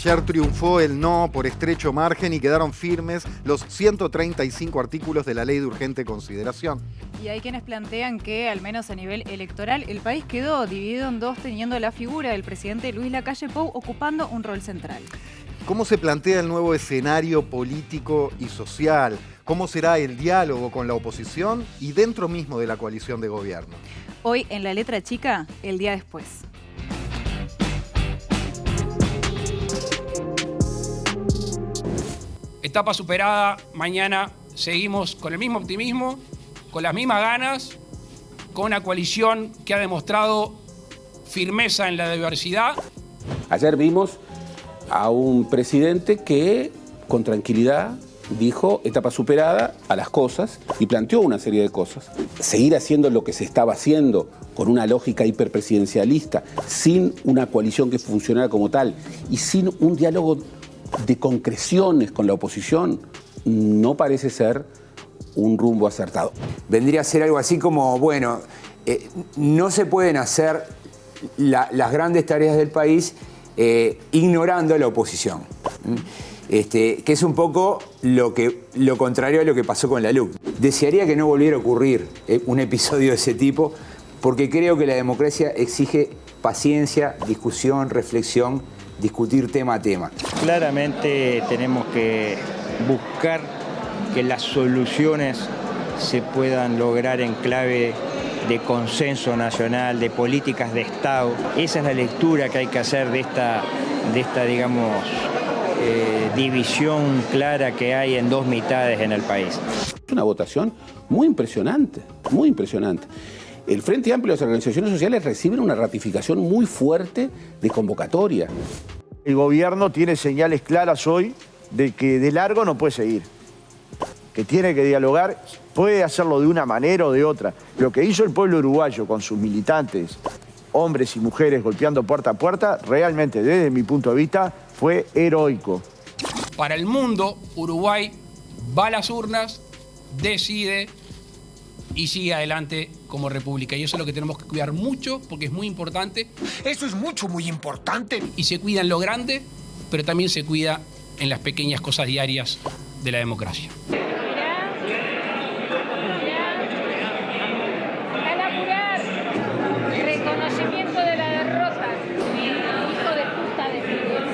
Ayer triunfó el no por estrecho margen y quedaron firmes los 135 artículos de la Ley de Urgente Consideración. Y hay quienes plantean que, al menos a nivel electoral, el país quedó dividido en dos, teniendo la figura del presidente Luis Lacalle Pou ocupando un rol central. ¿Cómo se plantea el nuevo escenario político y social? ¿Cómo será el diálogo con la oposición y dentro mismo de la coalición de gobierno? Hoy, en La Letra Chica, el día después. Etapa superada, mañana seguimos con el mismo optimismo, con las mismas ganas, con una coalición que ha demostrado firmeza en la diversidad. Ayer vimos a un presidente que con tranquilidad dijo etapa superada a las cosas y planteó una serie de cosas. Seguir haciendo lo que se estaba haciendo con una lógica hiperpresidencialista, sin una coalición que funcionara como tal y sin un diálogo de concreciones con la oposición, no parece ser un rumbo acertado. Vendría a ser algo así como, bueno, no se pueden hacer las grandes tareas del país ignorando a la oposición. Que es un poco lo contrario a lo que pasó con la LUC. Desearía que no volviera a ocurrir un episodio de ese tipo, porque creo que la democracia exige paciencia, discusión, reflexión, discutir tema a tema. Claramente tenemos que buscar que las soluciones se puedan lograr en clave de consenso nacional, de políticas de Estado. Esa es la lectura que hay que hacer de esta digamos, división clara que hay en dos mitades en el país. Es una votación muy impresionante, muy impresionante. El Frente Amplio y las organizaciones sociales reciben una ratificación muy fuerte de convocatoria. El gobierno tiene señales claras hoy de que de largo no puede seguir, que tiene que dialogar, puede hacerlo de una manera o de otra. Lo que hizo el pueblo uruguayo con sus militantes, hombres y mujeres golpeando puerta a puerta, realmente desde mi punto de vista fue heroico. Para el mundo, Uruguay va a las urnas, decide y sigue adelante como república. Y eso es lo que tenemos que cuidar mucho, porque es muy importante. Eso es muy importante. Y se cuida en lo grande, pero también se cuida en las pequeñas cosas diarias de la democracia. Reconocimiento de la derrota. Hijo de puta de Fidel.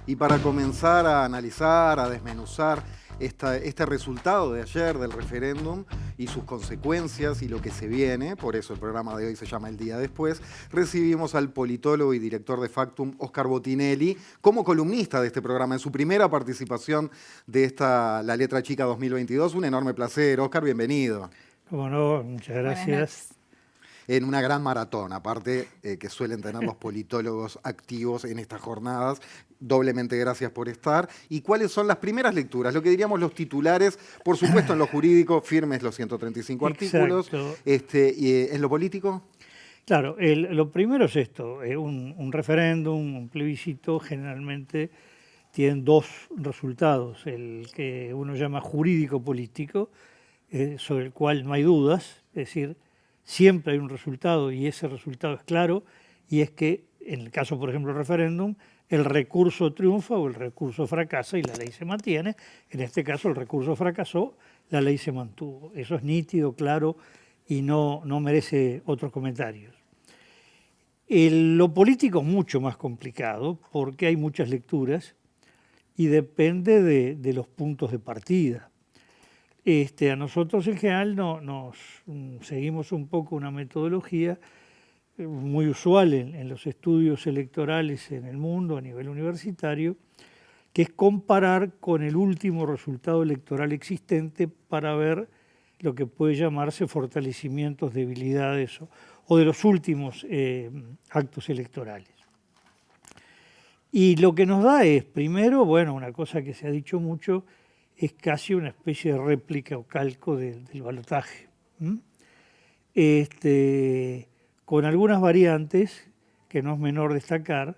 Y para comenzar a analizar, a desmenuzar este resultado de ayer del referéndum y sus consecuencias y lo que se viene, por eso el programa de hoy se llama El Día Después, recibimos al politólogo y director de Factum, Oscar Botinelli, como columnista de este programa, en su primera participación de La Letra Chica 2022. Un enorme placer. Oscar, bienvenido. Cómo no, muchas gracias. En una gran maratón, aparte que suelen tener los politólogos activos en estas jornadas. Doblemente gracias por estar. ¿Y cuáles son las primeras lecturas? Lo que diríamos los titulares, por supuesto en lo jurídico, firmes los 135 artículos. ¿Y en lo político? Claro, lo primero es esto, un referéndum, un plebiscito, generalmente tienen dos resultados. El que uno llama jurídico-político, sobre el cual no hay dudas, es decir, siempre hay un resultado y ese resultado es claro, y es que, en el caso, por ejemplo, del referéndum, el recurso triunfa o el recurso fracasa y la ley se mantiene. En este caso, el recurso fracasó, la ley se mantuvo. Eso es nítido, claro, y no merece otros comentarios. Lo político es mucho más complicado porque hay muchas lecturas y depende de los puntos de partida. A nosotros en general nos seguimos un poco una metodología muy usual en los estudios electorales en el mundo a nivel universitario, que es comparar con el último resultado electoral existente para ver lo que puede llamarse fortalecimientos, debilidades o de los últimos actos electorales. Y lo que nos da es, primero, bueno, una cosa que se ha dicho mucho, es casi una especie de réplica o calco del balotaje. Con algunas variantes que no es menor destacar,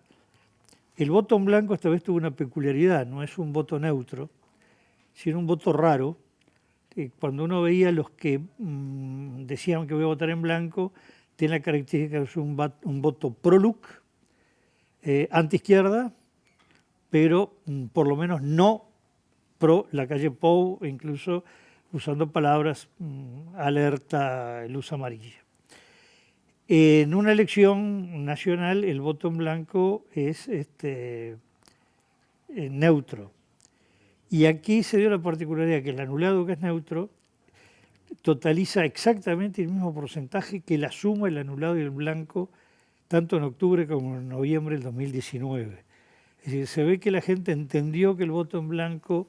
el voto en blanco esta vez tuvo una peculiaridad, no es un voto neutro, sino un voto raro. Cuando uno veía a los que decían que voy a votar en blanco, tiene la característica de ser un voto pro-LUC, anti-izquierda, pero por lo menos no pro Lacalle Pou, incluso usando palabras alerta, luz amarilla. En una elección nacional el voto en blanco es neutro. Y aquí se dio la particularidad que el anulado, que es neutro, totaliza exactamente el mismo porcentaje que la suma del anulado y el blanco, tanto en octubre como en noviembre del 2019. Es decir, se ve que la gente entendió que el voto en blanco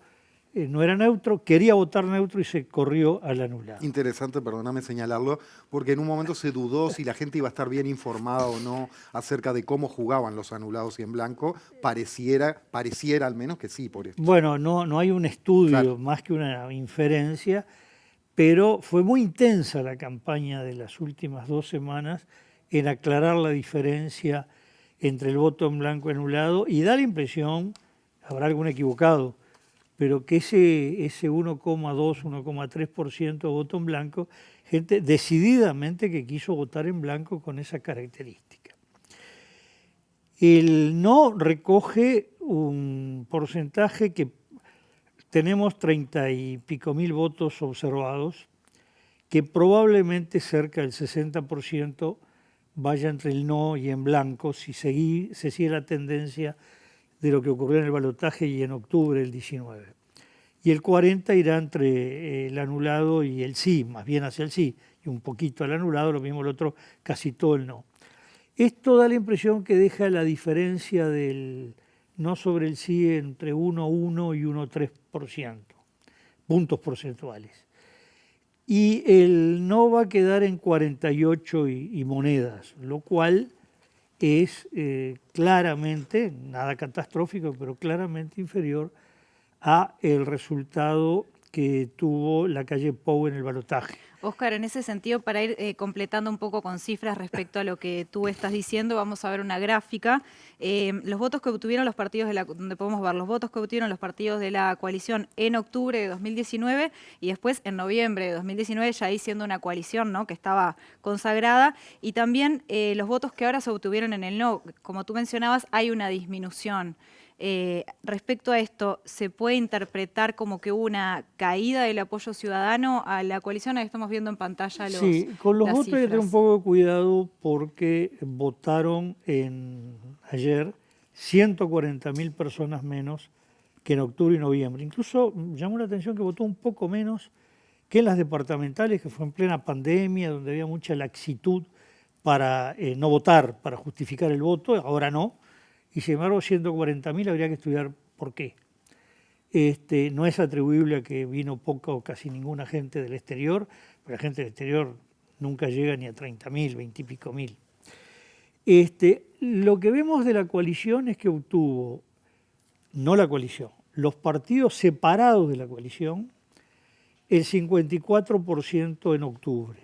no era neutro, quería votar neutro y se corrió al anulado. Interesante, perdóname señalarlo, porque en un momento se dudó si la gente iba a estar bien informada o no acerca de cómo jugaban los anulados y en blanco. Pareciera al menos que sí, por esto. Bueno, no hay un estudio, claro, más que una inferencia, pero fue muy intensa la campaña de las últimas 2 semanas en aclarar la diferencia entre el voto en blanco y anulado, y da la impresión, habrá algún equivocado, pero que ese 1,2, 1,3% de voto en blanco, gente decididamente que quiso votar en blanco con esa característica. El no recoge un porcentaje que tenemos 30 y pico mil votos observados, que probablemente cerca del 60% vaya entre el no y en blanco si se sigue la tendencia de lo que ocurrió en el balotaje y en octubre del 19. Y el 40 irá entre el anulado y el sí, más bien hacia el sí, y un poquito al anulado, lo mismo el otro, casi todo el no. Esto da la impresión que deja la diferencia del no sobre el sí entre 1,1 y 1,3%, puntos porcentuales. Y el no va a quedar en 48 y monedas, lo cual es claramente, nada catastrófico, pero claramente inferior a el resultado que tuvo Lacalle Pou en el balotaje. Óscar, en ese sentido, para ir completando un poco con cifras respecto a lo que tú estás diciendo, vamos a ver una gráfica. Los votos que obtuvieron los partidos, donde podemos ver los votos que obtuvieron los partidos de la coalición en octubre de 2019 y después en noviembre de 2019, ya ahí siendo una coalición, ¿no?, que estaba consagrada, y también los votos que ahora se obtuvieron en el no. Como tú mencionabas, hay una disminución. Respecto a esto, ¿se puede interpretar como que hubo una caída del apoyo ciudadano a la coalición? Ahí estamos viendo en pantalla sí, con los votos hay que tener un poco de cuidado porque votaron ayer 140.000 personas menos que en octubre y noviembre. Incluso llamó la atención que votó un poco menos que en las departamentales, que fue en plena pandemia, donde había mucha laxitud para no votar, para justificar el voto, ahora no. Y sin embargo 140.000 habría que estudiar por qué. No es atribuible a que vino poca o casi ninguna gente del exterior, pero la gente del exterior nunca llega ni a 30.000, 20 y pico mil. Lo que vemos de la coalición es que obtuvo, no la coalición, los partidos separados de la coalición, el 54% en octubre.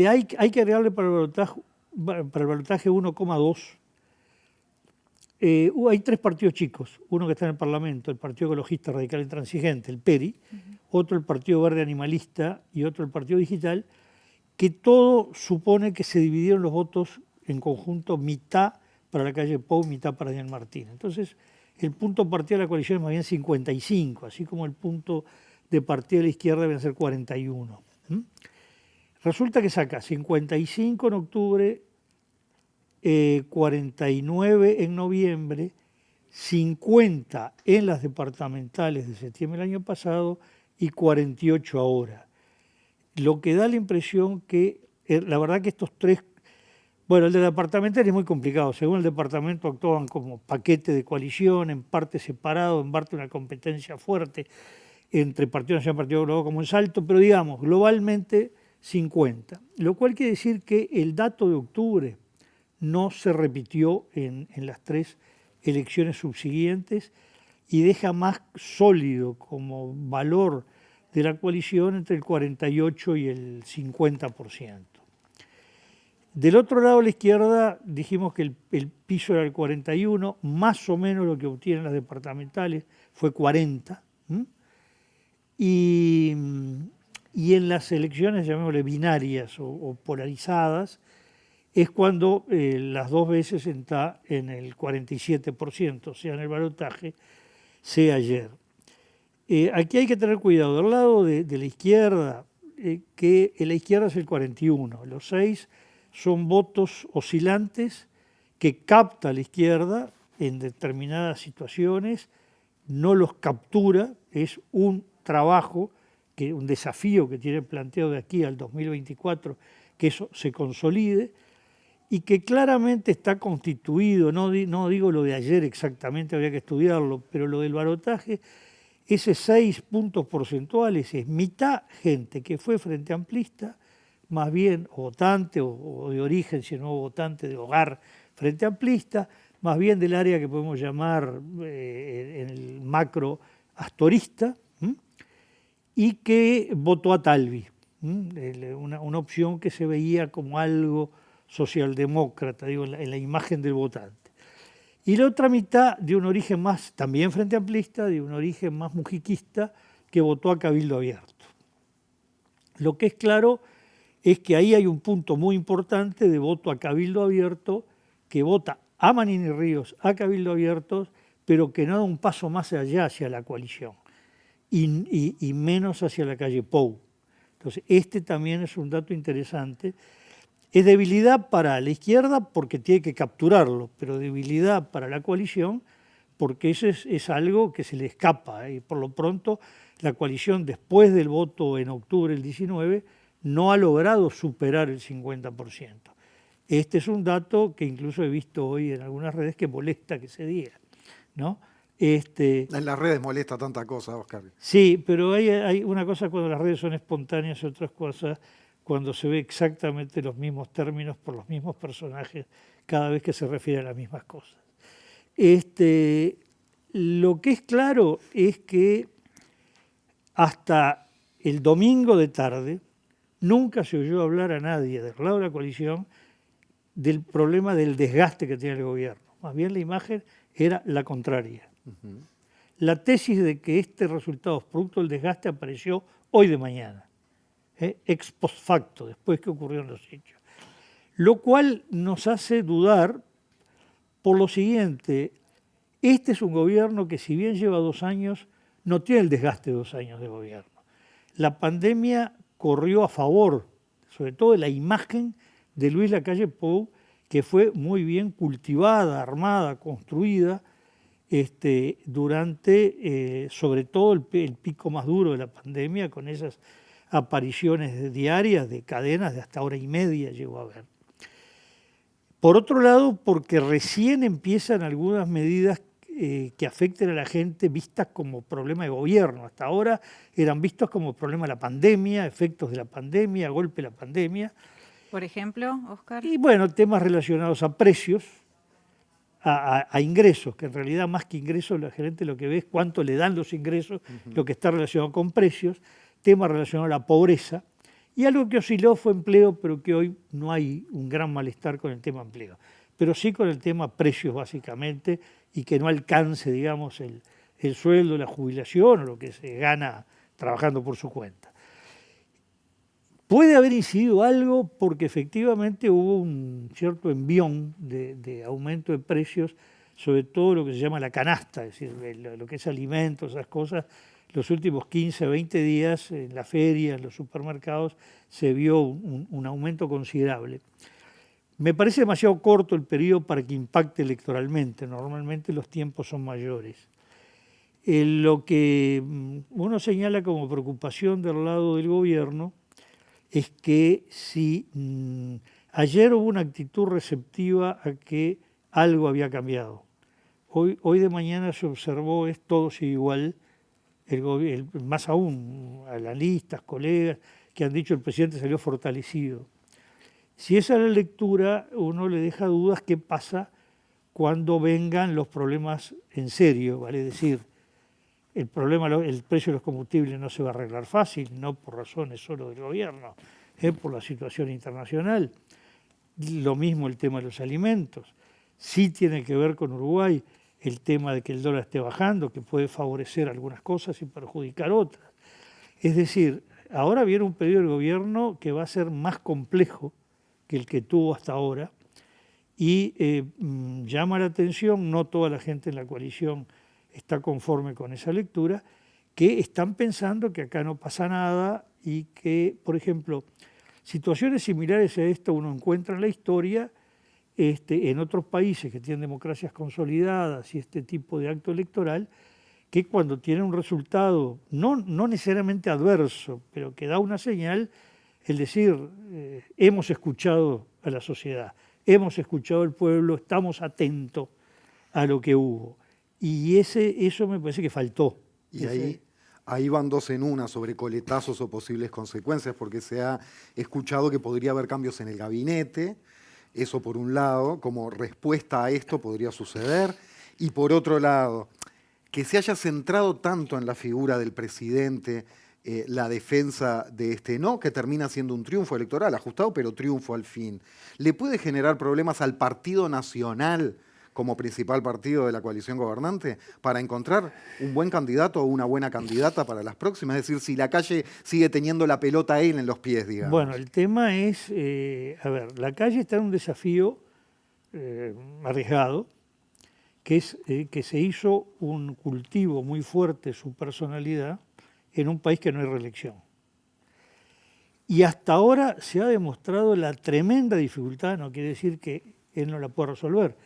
Hay que agregarle para el balotaje 1,2. Hay 3 partidos chicos, uno que está en el Parlamento, el Partido Ecologista Radical Intransigente, el PERI, otro el Partido Verde Animalista y otro el Partido Digital, que todo supone que se dividieron los votos en conjunto, mitad para Lacalle Pou, mitad para Daniel Martínez. Entonces, el punto de partida de la coalición es más bien 55, así como el punto de partida de la izquierda deben ser 41. Resulta que saca 55 en octubre, 49 en noviembre, 50 en las departamentales de septiembre del año pasado y 48 ahora. Lo que da la impresión que, la verdad que estos 3, bueno, el de departamental es muy complicado. Según el departamento actuaban como paquete de coalición, en parte separado, en parte una competencia fuerte entre Partido Nacional y Partido Global como en Salto, pero digamos, globalmente 50. Lo cual quiere decir que el dato de octubre no se repitió en las 3 elecciones subsiguientes y deja más sólido como valor de la coalición entre el 48 y el 50%. Del otro lado, a la izquierda, dijimos que el piso era el 41, más o menos lo que obtienen las departamentales fue 40. Y en las elecciones, llamémosle binarias o polarizadas, es cuando las dos veces está en el 47%, sea en el balotaje, sea ayer. Aquí hay que tener cuidado. Del lado de la izquierda, que en la izquierda es el 41, los 6 son votos oscilantes que capta la izquierda en determinadas situaciones, no los captura, es un trabajo, un desafío que tiene planteado de aquí al 2024, que eso se consolide y que claramente está constituido, no digo lo de ayer exactamente, habría que estudiarlo, pero lo del balotaje, ese 6 puntos porcentuales es mitad gente que fue frente amplista, más bien votante o de origen, si no votante de hogar frente amplista, más bien del área que podemos llamar en el macro astorista, y que votó a Talvi, una opción que se veía como algo socialdemócrata, digo, en la imagen del votante. Y la otra mitad de un origen más, también frente amplista, de un origen más mujiquista, que votó a Cabildo Abierto. Lo que es claro es que ahí hay un punto muy importante de voto a Cabildo Abierto, que vota a Manini Ríos, a Cabildo Abierto, pero que no da un paso más allá hacia la coalición y menos hacia la calle Pou. Entonces, este también es un dato interesante. Es debilidad para la izquierda porque tiene que capturarlo, pero debilidad para la coalición porque eso es algo que se le escapa. Y por lo pronto, la coalición, después del voto en octubre del 19, no ha logrado superar el 50%. Este es un dato que incluso he visto hoy en algunas redes que molesta que se diga, ¿no? En las redes molesta tanta cosa, Oscar. Sí, pero hay una cosa cuando las redes son espontáneas y otras cosas cuando se ve exactamente los mismos términos por los mismos personajes cada vez que se refiere a las mismas cosas. Lo que es claro es que hasta el domingo de tarde nunca se oyó hablar a nadie del lado de la coalición del problema del desgaste que tiene el gobierno. Más bien la imagen era la contraria. La tesis de que este resultado es producto del desgaste apareció hoy de mañana, ex post facto, después que ocurrieron los hechos. Lo cual nos hace dudar por lo siguiente: este es un gobierno que, si bien lleva 2 años, no tiene el desgaste de 2 años de gobierno. La pandemia corrió a favor, sobre todo de la imagen de Luis Lacalle Pou, que fue muy bien cultivada, armada, construida durante, sobre todo, el pico más duro de la pandemia, con esas apariciones diarias de cadenas de hasta 1h30 llegó a haber. Por otro lado, porque recién empiezan algunas medidas que afecten a la gente vistas como problema de gobierno. Hasta ahora eran vistos como problema de la pandemia, efectos de la pandemia, golpe de la pandemia. Por ejemplo, Oscar. Y bueno, temas relacionados a precios, a ingresos, que en realidad más que ingresos la gente lo que ve es cuánto le dan los ingresos, lo que está relacionado con precios, temas relacionados a la pobreza, y algo que osciló fue empleo, pero que hoy no hay un gran malestar con el tema empleo, pero sí con el tema precios básicamente, y que no alcance, digamos, el sueldo, la jubilación o lo que se gana trabajando por su cuenta. Puede haber incidido algo porque efectivamente hubo un cierto envión de aumento de precios, sobre todo lo que se llama la canasta, es decir, lo que es alimentos, esas cosas. Los últimos 15, 20 días en la feria, en los supermercados, se vio un aumento considerable. Me parece demasiado corto el periodo para que impacte electoralmente. Normalmente los tiempos son mayores. Lo que uno señala como preocupación del lado del gobierno es que si ayer hubo una actitud receptiva a que algo había cambiado. Hoy de mañana se observó es todo sigue igual. Más aún, analistas, colegas, que han dicho el presidente salió fortalecido. Si esa es la lectura, uno le deja dudas qué pasa cuando vengan los problemas en serio, vale decir, el precio de los combustibles no se va a arreglar fácil, no por razones solo del gobierno, por la situación internacional. Lo mismo el tema de los alimentos. Sí tiene que ver con Uruguay el tema de que el dólar esté bajando, que puede favorecer algunas cosas y perjudicar otras. Es decir, ahora viene un periodo del gobierno que va a ser más complejo que el que tuvo hasta ahora y llama la atención, no toda la gente en la coalición está conforme con esa lectura, que están pensando que acá no pasa nada y que, por ejemplo, situaciones similares a esta uno encuentra en la historia en otros países que tienen democracias consolidadas y este tipo de acto electoral, que cuando tiene un resultado no necesariamente adverso, pero que da una señal, es decir, hemos escuchado a la sociedad, hemos escuchado al pueblo, estamos atentos a lo que hubo. Y eso me parece que faltó. Y ahí van dos en una sobre coletazos o posibles consecuencias, porque se ha escuchado que podría haber cambios en el gabinete, eso por un lado, como respuesta a esto podría suceder, y por otro lado, que se haya centrado tanto en la figura del presidente, la defensa de este no, que termina siendo un triunfo electoral, ajustado, pero triunfo al fin. ¿Le puede generar problemas al Partido Nacional como principal partido de la coalición gobernante para encontrar un buen candidato o una buena candidata para las próximas? Es decir, si la calle sigue teniendo la pelota a él en los pies, digamos. Bueno, el tema es, la calle está en un desafío arriesgado, que es que se hizo un cultivo muy fuerte de su personalidad en un país que no hay reelección. Y hasta ahora se ha demostrado la tremenda dificultad, no quiere decir que él no la pueda resolver,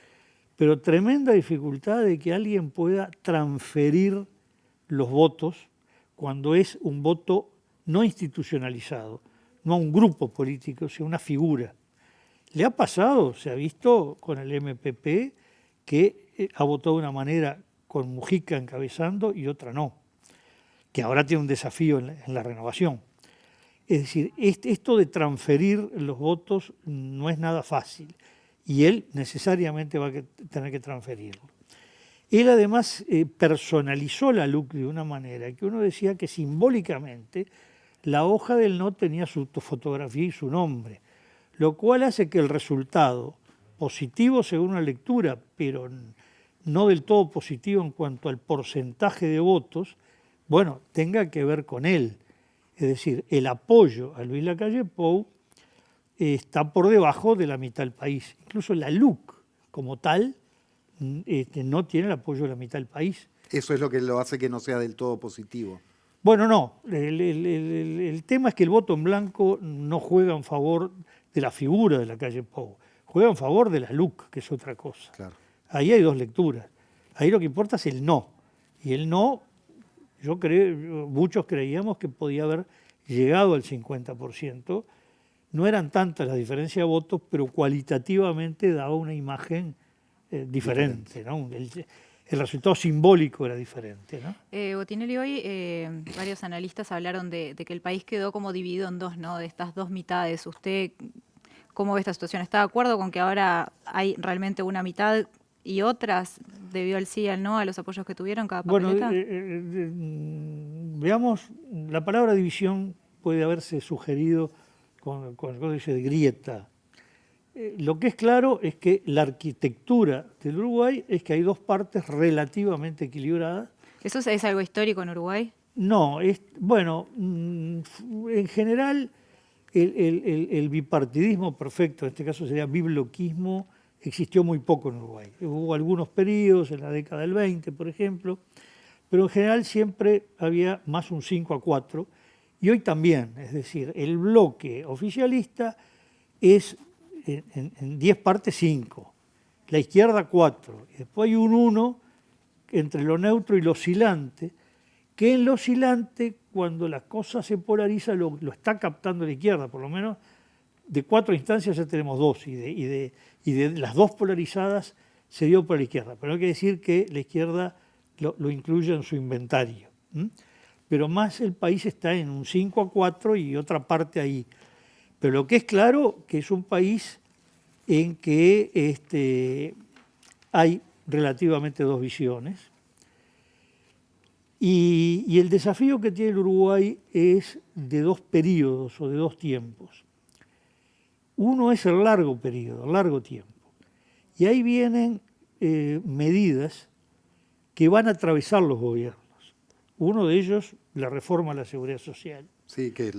pero tremenda dificultad de que alguien pueda transferir los votos cuando es un voto no institucionalizado, no a un grupo político, sino una figura. Le ha pasado, se ha visto con el MPP, que ha votado de una manera con Mujica encabezando y otra no, que ahora tiene un desafío en la renovación. Es decir, esto de transferir los votos no es nada fácil y él necesariamente va a tener que transferirlo. Él además personalizó la LUC de una manera que uno decía que simbólicamente la hoja del no tenía su fotografía y su nombre, lo cual hace que el resultado positivo según la lectura, pero no del todo positivo en cuanto al porcentaje de votos, bueno, tenga que ver con él. Es decir, el apoyo a Luis Lacalle Pou está por debajo de la mitad del país. Incluso la LUC como tal no tiene el apoyo de la mitad del país. Eso es lo que lo hace que no sea del todo positivo. Bueno, no. El tema es que el voto en blanco no juega en favor de la figura de Lacalle Pou. Juega en favor de la LUC, que es otra cosa. Claro. Ahí hay dos lecturas. Ahí lo que importa es el no. Y el no, muchos creíamos que podía haber llegado al 50%. No eran tantas las diferencias de votos, pero cualitativamente daba una imagen diferente, ¿no? El resultado simbólico era diferente, ¿no? Botinelli, hoy varios analistas hablaron de que el país quedó como dividido en dos, ¿no? De estas dos mitades. ¿Usted cómo ve esta situación? ¿Está de acuerdo con que ahora hay realmente una mitad y otras debido al sí y al no, a los apoyos que tuvieron cada papeleta? Bueno, veamos, la palabra división puede haberse sugerido con el códice de grieta. Lo que es claro es que la arquitectura del Uruguay es que hay dos partes relativamente equilibradas. ¿Eso es algo histórico en Uruguay? No, bueno, en general el bipartidismo perfecto, en este caso sería bibloquismo, existió muy poco en Uruguay. Hubo algunos periodos en la década del 20, por ejemplo, pero en general siempre había más un 5-4, y hoy también, es decir, el bloque oficialista es en 10 partes 5, la izquierda 4, y después hay un 1 entre lo neutro y lo oscilante, que en lo oscilante, cuando la cosa se polariza, lo está captando la izquierda, por lo menos de 4 instancias ya tenemos 2, y de las 2 polarizadas se dio por la izquierda, pero hay que decir que la izquierda lo incluye en su inventario. Pero más el país está en un 5-4 y otra parte ahí. Pero lo que es claro que es un país en que hay relativamente 2 visiones. Y el desafío que tiene el Uruguay es de 2 periodos o de 2 tiempos. Uno es el largo periodo, el largo tiempo. Y ahí vienen medidas que van a atravesar los gobiernos. Uno de ellos, la reforma a la seguridad social. Sí, que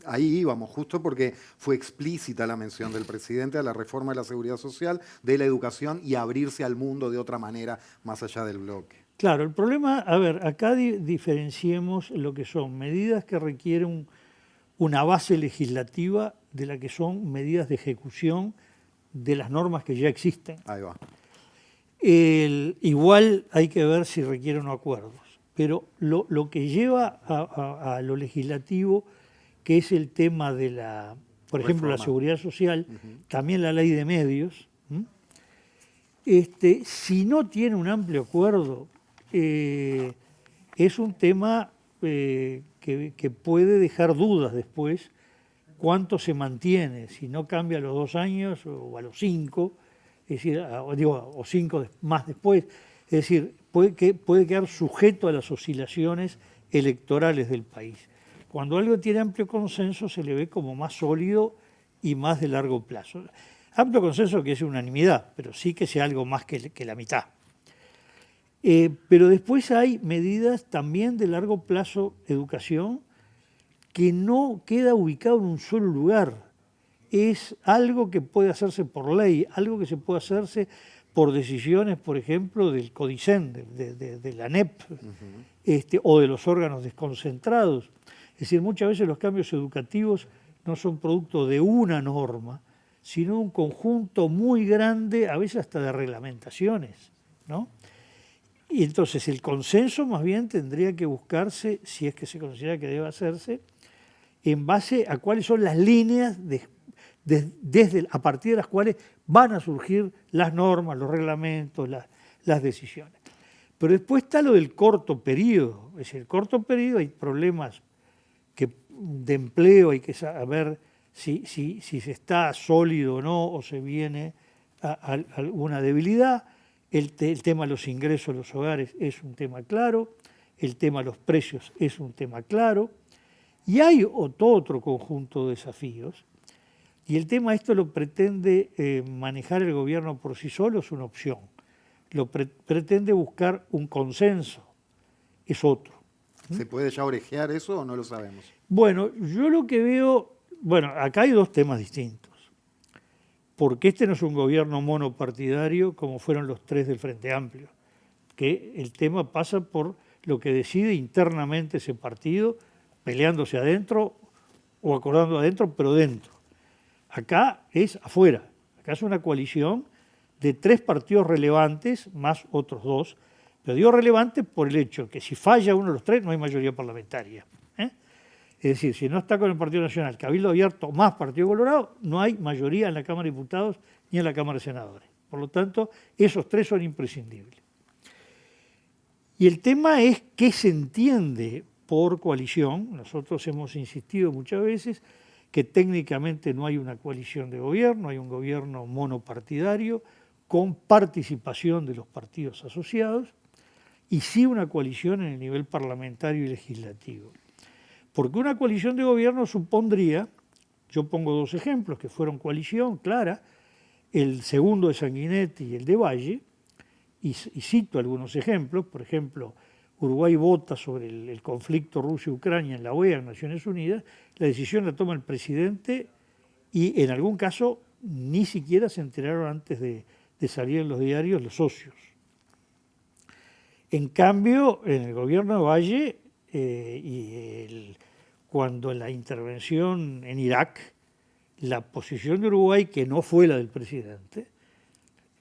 ahí íbamos justo porque fue explícita la mención del presidente a la reforma de la seguridad social, de la educación y abrirse al mundo de otra manera más allá del bloque. Claro, el problema, a ver, acá diferenciemos lo que son medidas que requieren una base legislativa de la que son medidas de ejecución de las normas que ya existen. Ahí va. Igual hay que ver si requieren acuerdos, pero lo que lleva a lo legislativo, que es el tema de la, por ejemplo, la seguridad social, también la ley de medios, si no tiene un amplio acuerdo, es un tema que puede dejar dudas después cuánto se mantiene, si no cambia a los 2 años o a los 5, es decir, o 5 más después, es decir, puede quedar sujeto a las oscilaciones electorales del país. Cuando algo tiene amplio consenso se le ve como más sólido y más de largo plazo. Amplio consenso que es unanimidad, pero sí que sea algo más que la mitad. Pero después hay medidas también de largo plazo, educación, que no queda ubicado en un solo lugar. Es algo que puede hacerse por ley, algo que se puede hacerse por decisiones, por ejemplo, del CODICEN, de la ANEP, o de los órganos desconcentrados. Es decir, muchas veces los cambios educativos no son producto de una norma, sino un conjunto muy grande, a veces hasta de reglamentaciones, ¿no? Y entonces el consenso más bien tendría que buscarse, si es que se considera que debe hacerse, en base a cuáles son las líneas a partir de las cuales van a surgir las normas, los reglamentos, las decisiones. Pero después está lo del corto periodo. Es decir, el corto periodo hay problemas de empleo, hay que saber si se está sólido o no, o se viene a alguna debilidad. El tema de los ingresos de los hogares es un tema claro, el tema de los precios es un tema claro, y hay todo otro conjunto de desafíos, y el tema esto lo pretende manejar el gobierno por sí solo, es una opción, lo pretende buscar un consenso, es otro. ¿Se puede ya orejear eso o no lo sabemos? Bueno, yo lo que veo, acá hay 2 temas distintos. Porque este no es un gobierno monopartidario como fueron los 3 del Frente Amplio, que el tema pasa por lo que decide internamente ese partido, peleándose adentro o acordando adentro, pero dentro. Acá es afuera, acá es una coalición de 3 partidos relevantes, más otros 2, pero digo relevantes por el hecho que si falla uno de los 3 no hay mayoría parlamentaria. Es decir, si no está con el Partido Nacional, Cabildo Abierto más Partido Colorado, no hay mayoría en la Cámara de Diputados ni en la Cámara de Senadores. Por lo tanto, esos 3 son imprescindibles. Y el tema es qué se entiende por coalición. Nosotros hemos insistido muchas veces que técnicamente no hay una coalición de gobierno, hay un gobierno monopartidario con participación de los partidos asociados y sí una coalición en el nivel parlamentario y legislativo. Porque una coalición de gobierno supondría, yo pongo 2 ejemplos que fueron coalición clara, el segundo de Sanguinetti y el de Valle, y cito algunos ejemplos, por ejemplo, Uruguay vota sobre el conflicto Rusia-Ucrania en la OEA, en Naciones Unidas, la decisión la toma el presidente y en algún caso ni siquiera se enteraron antes de salir en los diarios los socios. En cambio, en el gobierno de Valle, cuando en la intervención en Irak, la posición de Uruguay, que no fue la del presidente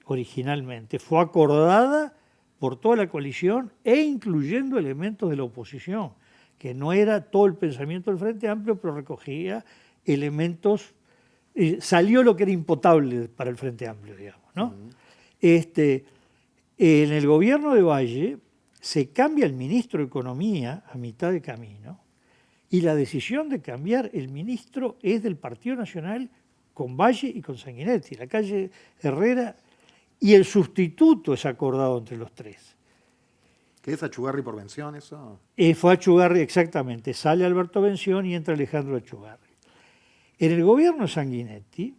originalmente, fue acordada por toda la coalición e incluyendo elementos de la oposición, que no era todo el pensamiento del Frente Amplio, pero recogía elementos, salió lo que era impotable para el Frente Amplio, digamos, ¿no? En el gobierno de Valle se cambia el ministro de Economía a mitad de camino y la decisión de cambiar el ministro es del Partido Nacional con Valle y con Sanguinetti, la calle Herrera, y el sustituto es acordado entre los 3. ¿Qué es Achugarri por Bención eso? Fue Achugarri, exactamente. Sale Alberto Bención y entra Alejandro Achugarri. En el gobierno de Sanguinetti,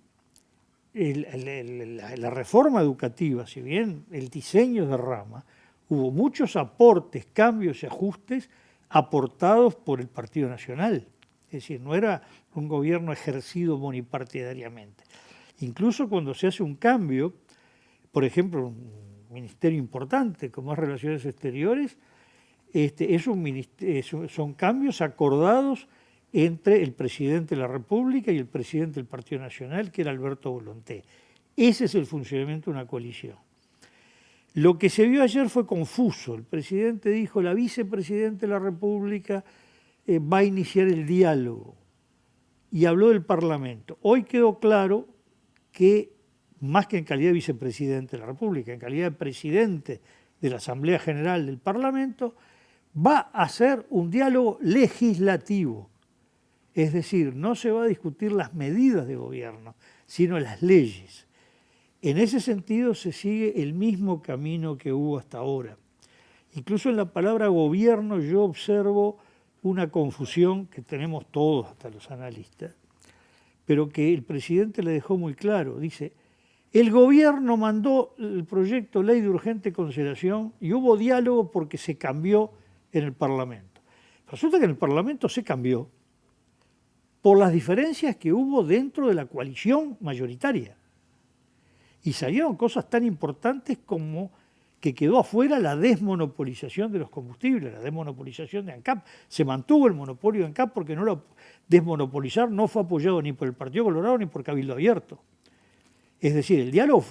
la reforma educativa, si bien el diseño de rama, hubo muchos aportes, cambios y ajustes aportados por el Partido Nacional. Es decir, no era un gobierno ejercido monopartidariamente. Incluso cuando se hace un cambio, por ejemplo, un ministerio importante como es Relaciones Exteriores, son cambios acordados entre el presidente de la República y el presidente del Partido Nacional, que era Alberto Volonté. Ese es el funcionamiento de una coalición. Lo que se vio ayer fue confuso. El presidente dijo, la vicepresidenta de la República va a iniciar el diálogo, y habló del Parlamento. Hoy quedó claro que, más que en calidad de vicepresidente de la República, en calidad de presidente de la Asamblea General del Parlamento, va a ser un diálogo legislativo. Es decir, no se va a discutir las medidas de gobierno, sino las leyes. En ese sentido se sigue el mismo camino que hubo hasta ahora. Incluso en la palabra gobierno yo observo una confusión que tenemos todos, hasta los analistas, pero que el presidente le dejó muy claro. Dice, el gobierno mandó el proyecto de ley de urgente consideración y hubo diálogo porque se cambió en el Parlamento. Resulta que en el Parlamento se cambió por las diferencias que hubo dentro de la coalición mayoritaria. Y salieron cosas tan importantes como que quedó afuera la desmonopolización de los combustibles, la desmonopolización de ANCAP. Se mantuvo el monopolio de ANCAP porque no lo desmonopolizar no fue apoyado ni por el Partido Colorado ni por Cabildo Abierto. Es decir, el diálogo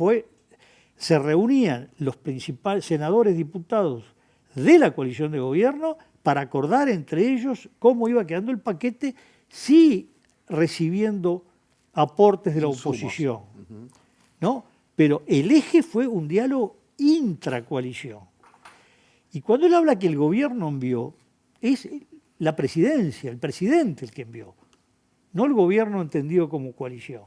se reunían los principales senadores, diputados de la coalición de gobierno para acordar entre ellos cómo iba quedando el paquete, sí recibiendo aportes de la oposición, ¿no? Pero el eje fue un diálogo intracoalición. Y cuando él habla que el gobierno envió, es la presidencia, el presidente el que envió, no el gobierno entendido como coalición.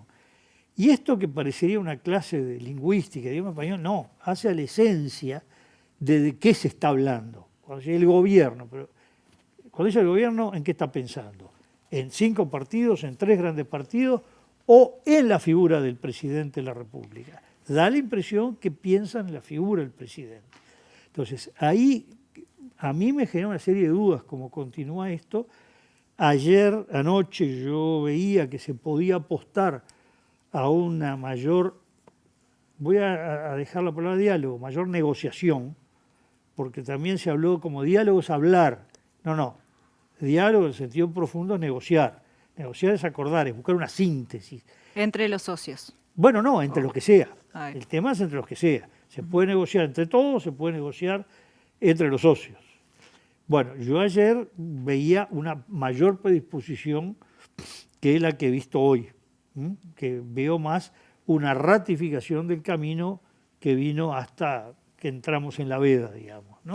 Y esto que parecería una clase de lingüística, idioma español, no, hace a la esencia de qué se está hablando. Cuando dice el gobierno, pero cuando dice el gobierno, ¿en qué está pensando? ¿En 5 partidos, en 3 grandes partidos o en la figura del presidente de la República? Da la impresión que piensan en la figura del presidente. Entonces, ahí a mí me genera una serie de dudas cómo continúa esto. Ayer, anoche, yo veía que se podía apostar a una mayor, voy a dejar la palabra diálogo, mayor negociación, porque también se habló como diálogo es hablar. No, diálogo en el sentido profundo es negociar. Negociar es acordar, es buscar una síntesis. Entre los socios. Bueno, no, entre los que sea. Ay. El tema es entre los que sea. Se puede negociar entre todos, se puede negociar entre los socios. Bueno, yo ayer veía una mayor predisposición que la que he visto hoy, que veo más una ratificación del camino que vino hasta que entramos en la veda, digamos, ¿no?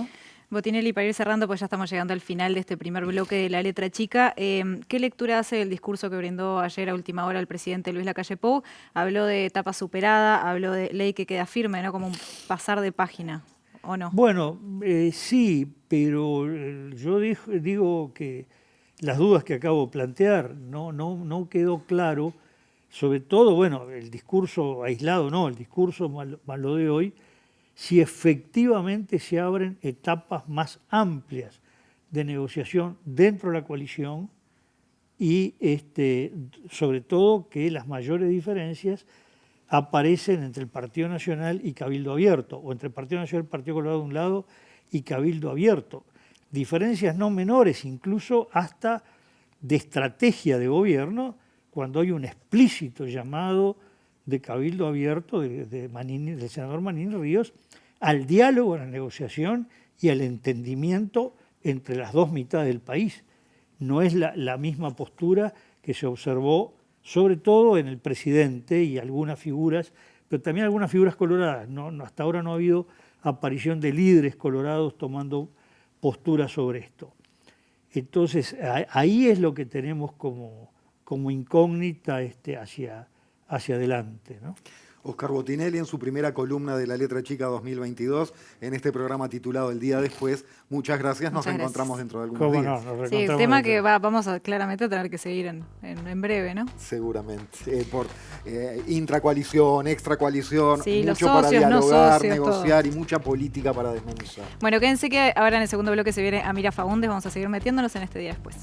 Botinelli, para ir cerrando, pues ya estamos llegando al final de este primer bloque de La Letra Chica. ¿Qué lectura hace del discurso que brindó ayer a última hora el presidente Luis Lacalle Pou? Habló de etapa superada, habló de ley que queda firme, ¿no? Como un pasar de página, ¿o no? Bueno, sí, pero yo digo que las dudas que acabo de plantear no quedó claro, sobre todo, bueno, el discurso aislado, no, el discurso más lo de hoy, si efectivamente se abren etapas más amplias de negociación dentro de la coalición y sobre todo que las mayores diferencias aparecen entre el Partido Nacional y Cabildo Abierto, o entre el Partido Nacional y el Partido Colorado de un lado y Cabildo Abierto. Diferencias no menores, incluso hasta de estrategia de gobierno, cuando hay un explícito llamado de Cabildo Abierto, del senador Manini Ríos, al diálogo, a la negociación y al entendimiento entre las dos mitades del país. No es la misma postura que se observó, sobre todo en el presidente y algunas figuras, pero también algunas figuras coloradas. Hasta ahora no ha habido aparición de líderes colorados tomando postura sobre esto. Entonces, ahí es lo que tenemos como incógnita hacia adelante, ¿no? Oscar Botinelli en su primera columna de La Letra Chica 2022 en este programa titulado El Día Después. Muchas gracias, nos Muchas reencontramos gracias. dentro de algunos ¿Cómo días. no? Nos Sí, reencontramos tema dentro. que vamos a claramente tener que seguir en breve, ¿no? Seguramente, por intracoalición, extracoalición, Sí, los mucho para socios, no dialogar, socios, negociar y mucha política para desmenuzar. Bueno, quédense que ahora en el segundo bloque se viene Amira Faúndez, vamos a seguir metiéndonos en este Día Después.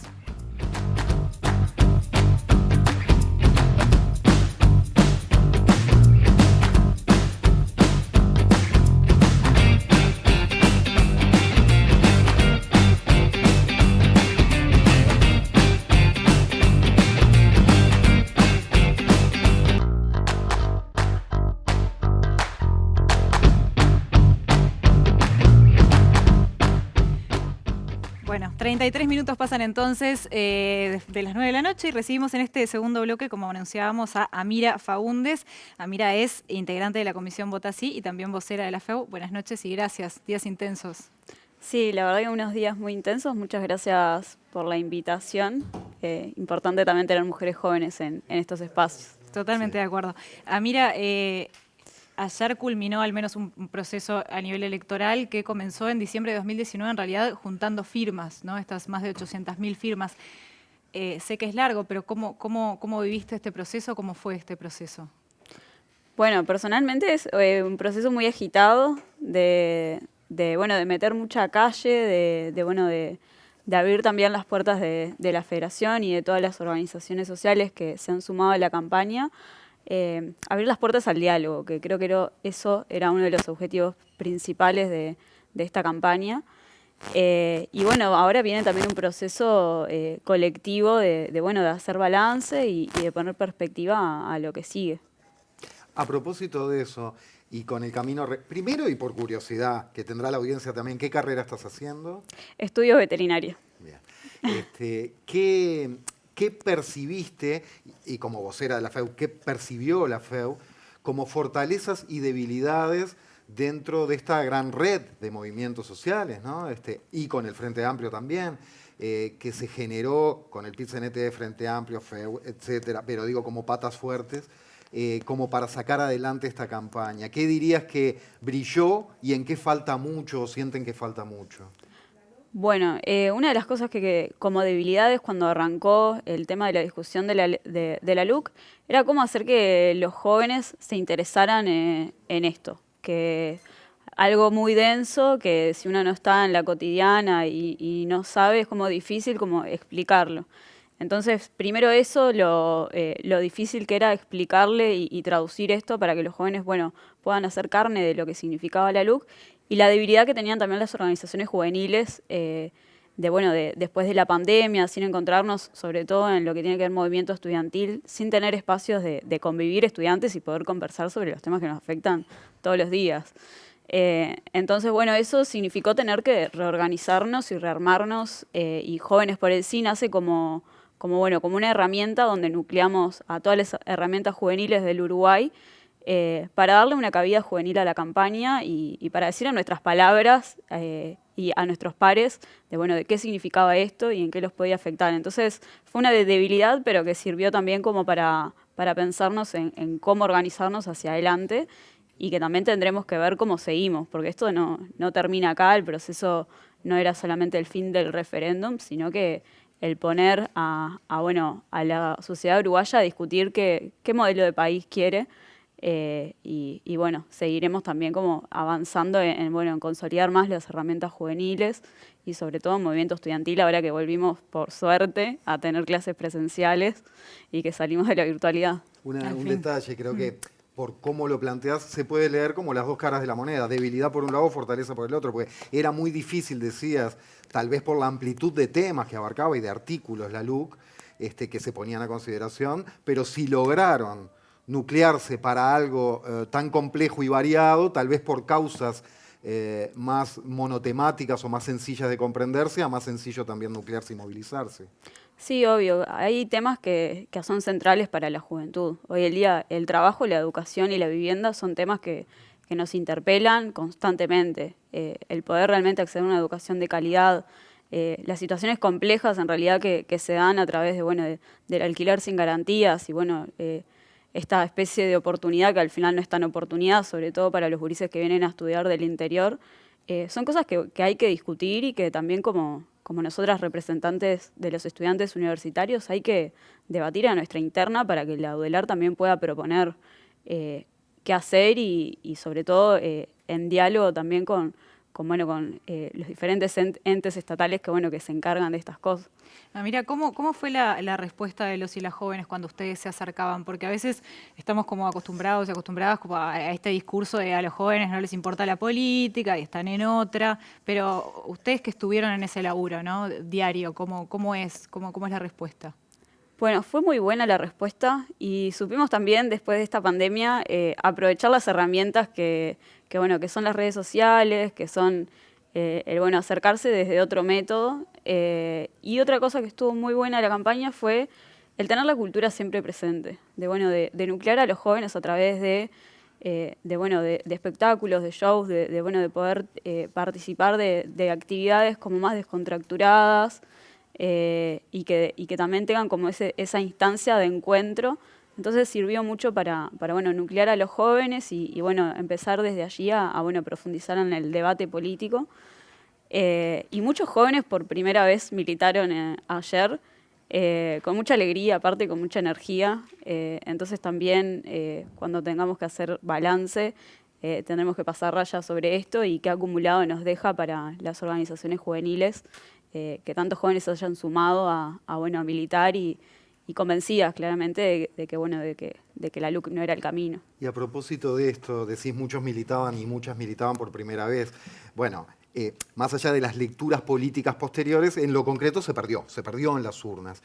Bueno, 33 minutos pasan entonces de las 9 de la noche y recibimos en este segundo bloque, como anunciábamos, a Amira Faúndez. Amira es integrante de la Comisión Vota Sí y también vocera de la FEU. Buenas noches y gracias. Días intensos. Sí, la verdad que unos días muy intensos. Muchas gracias por la invitación. Importante también tener mujeres jóvenes en estos espacios. Totalmente de acuerdo. Amira, ayer culminó al menos un proceso a nivel electoral que comenzó en diciembre de 2019, en realidad juntando firmas, ¿no? Estas más de 800.000 firmas. Sé que es largo, pero ¿cómo viviste este proceso? ¿Cómo fue este proceso? Bueno, personalmente es un proceso muy agitado de meter mucha calle, de abrir también las puertas de la Federación y de todas las organizaciones sociales que se han sumado a la campaña. Abrir las puertas al diálogo, que creo que eso era uno de los objetivos principales de esta campaña. Y bueno, ahora viene también un proceso colectivo de hacer balance y de poner perspectiva a lo que sigue. A propósito de eso, y con el camino, primero y por curiosidad, que tendrá la audiencia también, ¿qué carrera estás haciendo? Estudio veterinaria. Bien. ¿Qué percibiste, y como vocera de la FEU, qué percibió la FEU como fortalezas y debilidades dentro de esta gran red de movimientos sociales, ¿no? Y con el Frente Amplio también, que se generó con el PIT-CNT, Frente Amplio, FEU, etcétera, pero digo como patas fuertes, como para sacar adelante esta campaña? ¿Qué dirías que brilló y en qué falta mucho o sienten que falta mucho? Bueno, una de las cosas que como debilidades cuando arrancó el tema de la discusión de la LUC era cómo hacer que los jóvenes se interesaran en esto, que algo muy denso, que si uno no está en la cotidiana y no sabe, es como difícil como explicarlo. Entonces, primero eso, lo difícil que era explicarle y traducir esto para que los jóvenes, puedan hacer carne de lo que significaba la LUC, y la debilidad que tenían también las organizaciones juveniles después de la pandemia, sin encontrarnos, sobre todo en lo que tiene que ver movimiento estudiantil, sin tener espacios de convivir estudiantes y poder conversar sobre los temas que nos afectan todos los días. Entonces, eso significó tener que reorganizarnos y rearmarnos, y Jóvenes por el Sí nace como una herramienta donde nucleamos a todas las herramientas juveniles del Uruguay para darle una cabida juvenil a la campaña y para decir a nuestras palabras y a nuestros pares de qué significaba esto y en qué los podía afectar. Entonces fue una debilidad, pero que sirvió también como para pensarnos en cómo organizarnos hacia adelante y que también tendremos que ver cómo seguimos, porque esto no termina acá, el proceso no era solamente el fin del referéndum, sino que el poner a la sociedad uruguaya a discutir qué modelo de país quiere. Seguiremos también como avanzando en consolidar más las herramientas juveniles y sobre todo en movimiento estudiantil, ahora que volvimos por suerte a tener clases presenciales y que salimos de la virtualidad. Un detalle, creo que por cómo lo planteás, se puede leer como las dos caras de la moneda, debilidad por un lado, fortaleza por el otro, porque era muy difícil, decías, tal vez por la amplitud de temas que abarcaba y de artículos la LUC, que se ponían a consideración, pero si lograron nuclearse para algo tan complejo y variado, tal vez por causas más monotemáticas o más sencillas de comprenderse, sea más sencillo también nuclearse y movilizarse. Sí, obvio. Hay temas que son centrales para la juventud. Hoy en día el trabajo, la educación y la vivienda son temas que nos interpelan constantemente. El poder realmente acceder a una educación de calidad, las situaciones complejas en realidad que se dan a través del alquiler sin garantías y esta especie de oportunidad que al final no es tan oportunidad, sobre todo para los gurises que vienen a estudiar del interior. Son cosas que hay que discutir y que también como nosotras representantes de los estudiantes universitarios hay que debatir a nuestra interna para que la UDELAR también pueda proponer qué hacer y sobre todo en diálogo también con los diferentes entes estatales que se encargan de estas cosas. Mira, ¿cómo fue la respuesta de los y las jóvenes cuando ustedes se acercaban? Porque a veces estamos como acostumbrados y acostumbradas como a este discurso de a los jóvenes no les importa la política y están en otra, pero ustedes que estuvieron en ese laburo, ¿no? Diario, ¿cómo es la respuesta? Bueno, fue muy buena la respuesta y supimos también, después de esta pandemia, aprovechar las herramientas que son las redes sociales, que son acercarse desde otro método. Y otra cosa que estuvo muy buena de la campaña fue el tener la cultura siempre presente, de nuclear a los jóvenes a través de espectáculos, de shows, de poder participar de actividades como más descontracturadas, y que también tengan como esa instancia de encuentro. Entonces sirvió mucho para nuclear a los jóvenes y empezar desde allí a profundizar en el debate político. Y muchos jóvenes por primera vez militaron ayer, con mucha alegría, aparte con mucha energía. Entonces también cuando tengamos que hacer balance, tendremos que pasar raya sobre esto y qué acumulado nos deja para las organizaciones juveniles, que tantos jóvenes se hayan sumado a militar y convencidas claramente de que la LUC no era el camino. Y a propósito de esto, decís muchos militaban y muchas militaban por primera vez. Bueno, más allá de las lecturas políticas posteriores, en lo concreto se perdió en las urnas.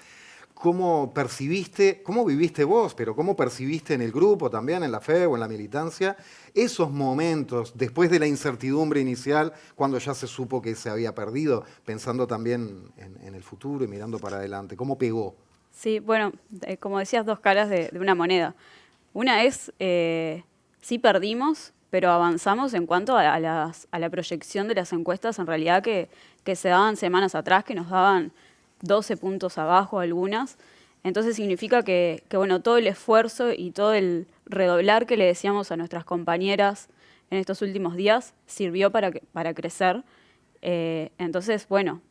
¿Cómo viviste vos, pero cómo percibiste en el grupo también, en la FEU, en la militancia, esos momentos después de la incertidumbre inicial, cuando ya se supo que se había perdido, pensando también en el futuro y mirando para adelante? ¿Cómo pegó? Sí, como decías, dos caras de una moneda. Una es, sí perdimos, pero avanzamos en cuanto a la proyección de las encuestas, en realidad que se daban semanas atrás, que nos daban 12 puntos abajo algunas. Entonces significa que todo el esfuerzo y todo el redoblar que le decíamos a nuestras compañeras en estos últimos días sirvió para crecer. Entonces,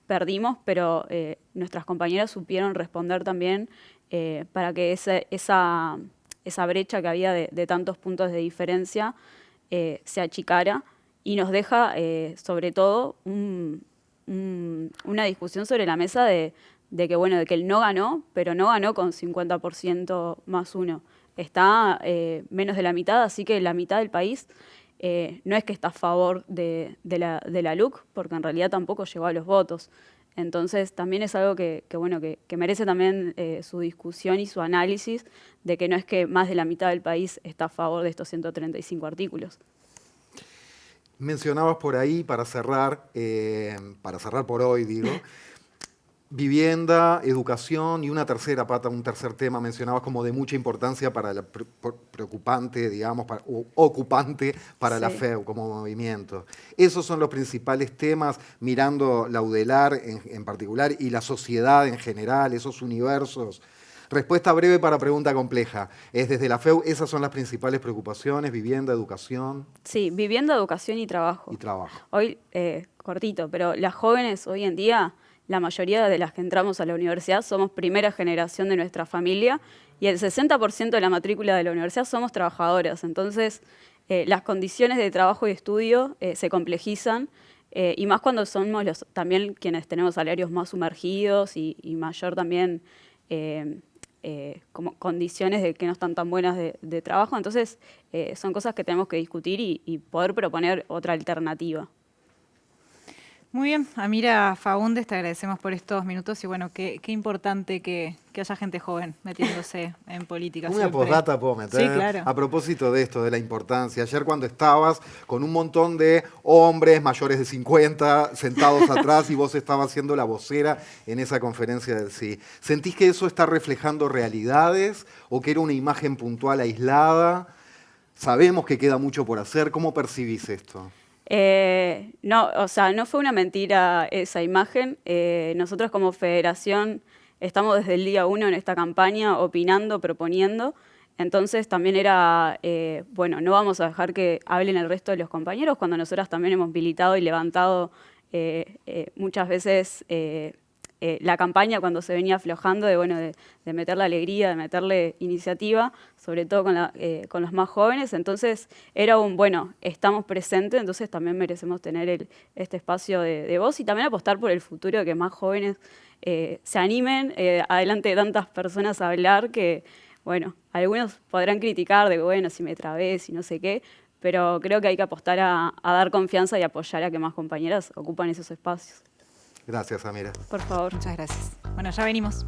perdimos, pero nuestras compañeras supieron responder también para que esa brecha que había de tantos puntos de diferencia se achicara y nos deja, sobre todo, una discusión sobre la mesa de que él no ganó, pero no ganó con 50% más uno. Está menos de la mitad, así que la mitad del país no es que está a favor de la LUC, porque en realidad tampoco llegó a los votos. Entonces también es algo que merece también su discusión y su análisis, de que no es que más de la mitad del país está a favor de estos 135 artículos. Mencionabas por ahí, para cerrar por hoy, digo, vivienda, educación y una tercera pata, un tercer tema, mencionabas como de mucha importancia para la preocupante, digamos, o ocupante para la FEU como movimiento. Esos son los principales temas, mirando la UDELAR en particular y la sociedad en general, esos universos. Respuesta breve para pregunta compleja. Es desde la FEU, esas son las principales preocupaciones, vivienda, educación. Sí, vivienda, educación y trabajo. Y trabajo. Hoy, cortito, pero las jóvenes hoy en día, la mayoría de las que entramos a la universidad somos primera generación de nuestra familia y el 60% de la matrícula de la universidad somos trabajadoras. Entonces, las condiciones de trabajo y estudio se complejizan y más cuando somos también quienes tenemos salarios más sumergidos y mayor también como condiciones de que no están tan buenas de trabajo. Entonces, son cosas que tenemos que discutir y poder proponer otra alternativa. Muy bien, Amira Faúndez, te agradecemos por estos minutos y qué importante que haya gente joven metiéndose en política. Una postdata puedo meter. Sí, claro. A propósito de esto, de la importancia. Ayer cuando estabas con un montón de hombres mayores de 50 sentados atrás y vos estabas siendo la vocera en esa conferencia del sí. ¿Sentís que eso está reflejando realidades o que era una imagen puntual aislada? Sabemos que queda mucho por hacer. ¿Cómo percibís esto? No fue una mentira esa imagen. Nosotros como federación estamos desde el día 1 en esta campaña opinando, proponiendo. Entonces también era, bueno, no vamos a dejar que hablen el resto de los compañeros cuando nosotras también hemos militado y levantado muchas veces la campaña cuando se venía aflojando de meterle alegría, de meterle iniciativa, sobre todo con los más jóvenes. Entonces era estamos presentes, entonces también merecemos tener este espacio de voz y también apostar por el futuro, de que más jóvenes se animen adelante de tantas personas a hablar que, algunos podrán criticar de que, si me trabé, si no sé qué, pero creo que hay que apostar a dar confianza y apoyar a que más compañeras ocupan esos espacios. Gracias, Amira. Por favor. Muchas gracias. Bueno, ya venimos.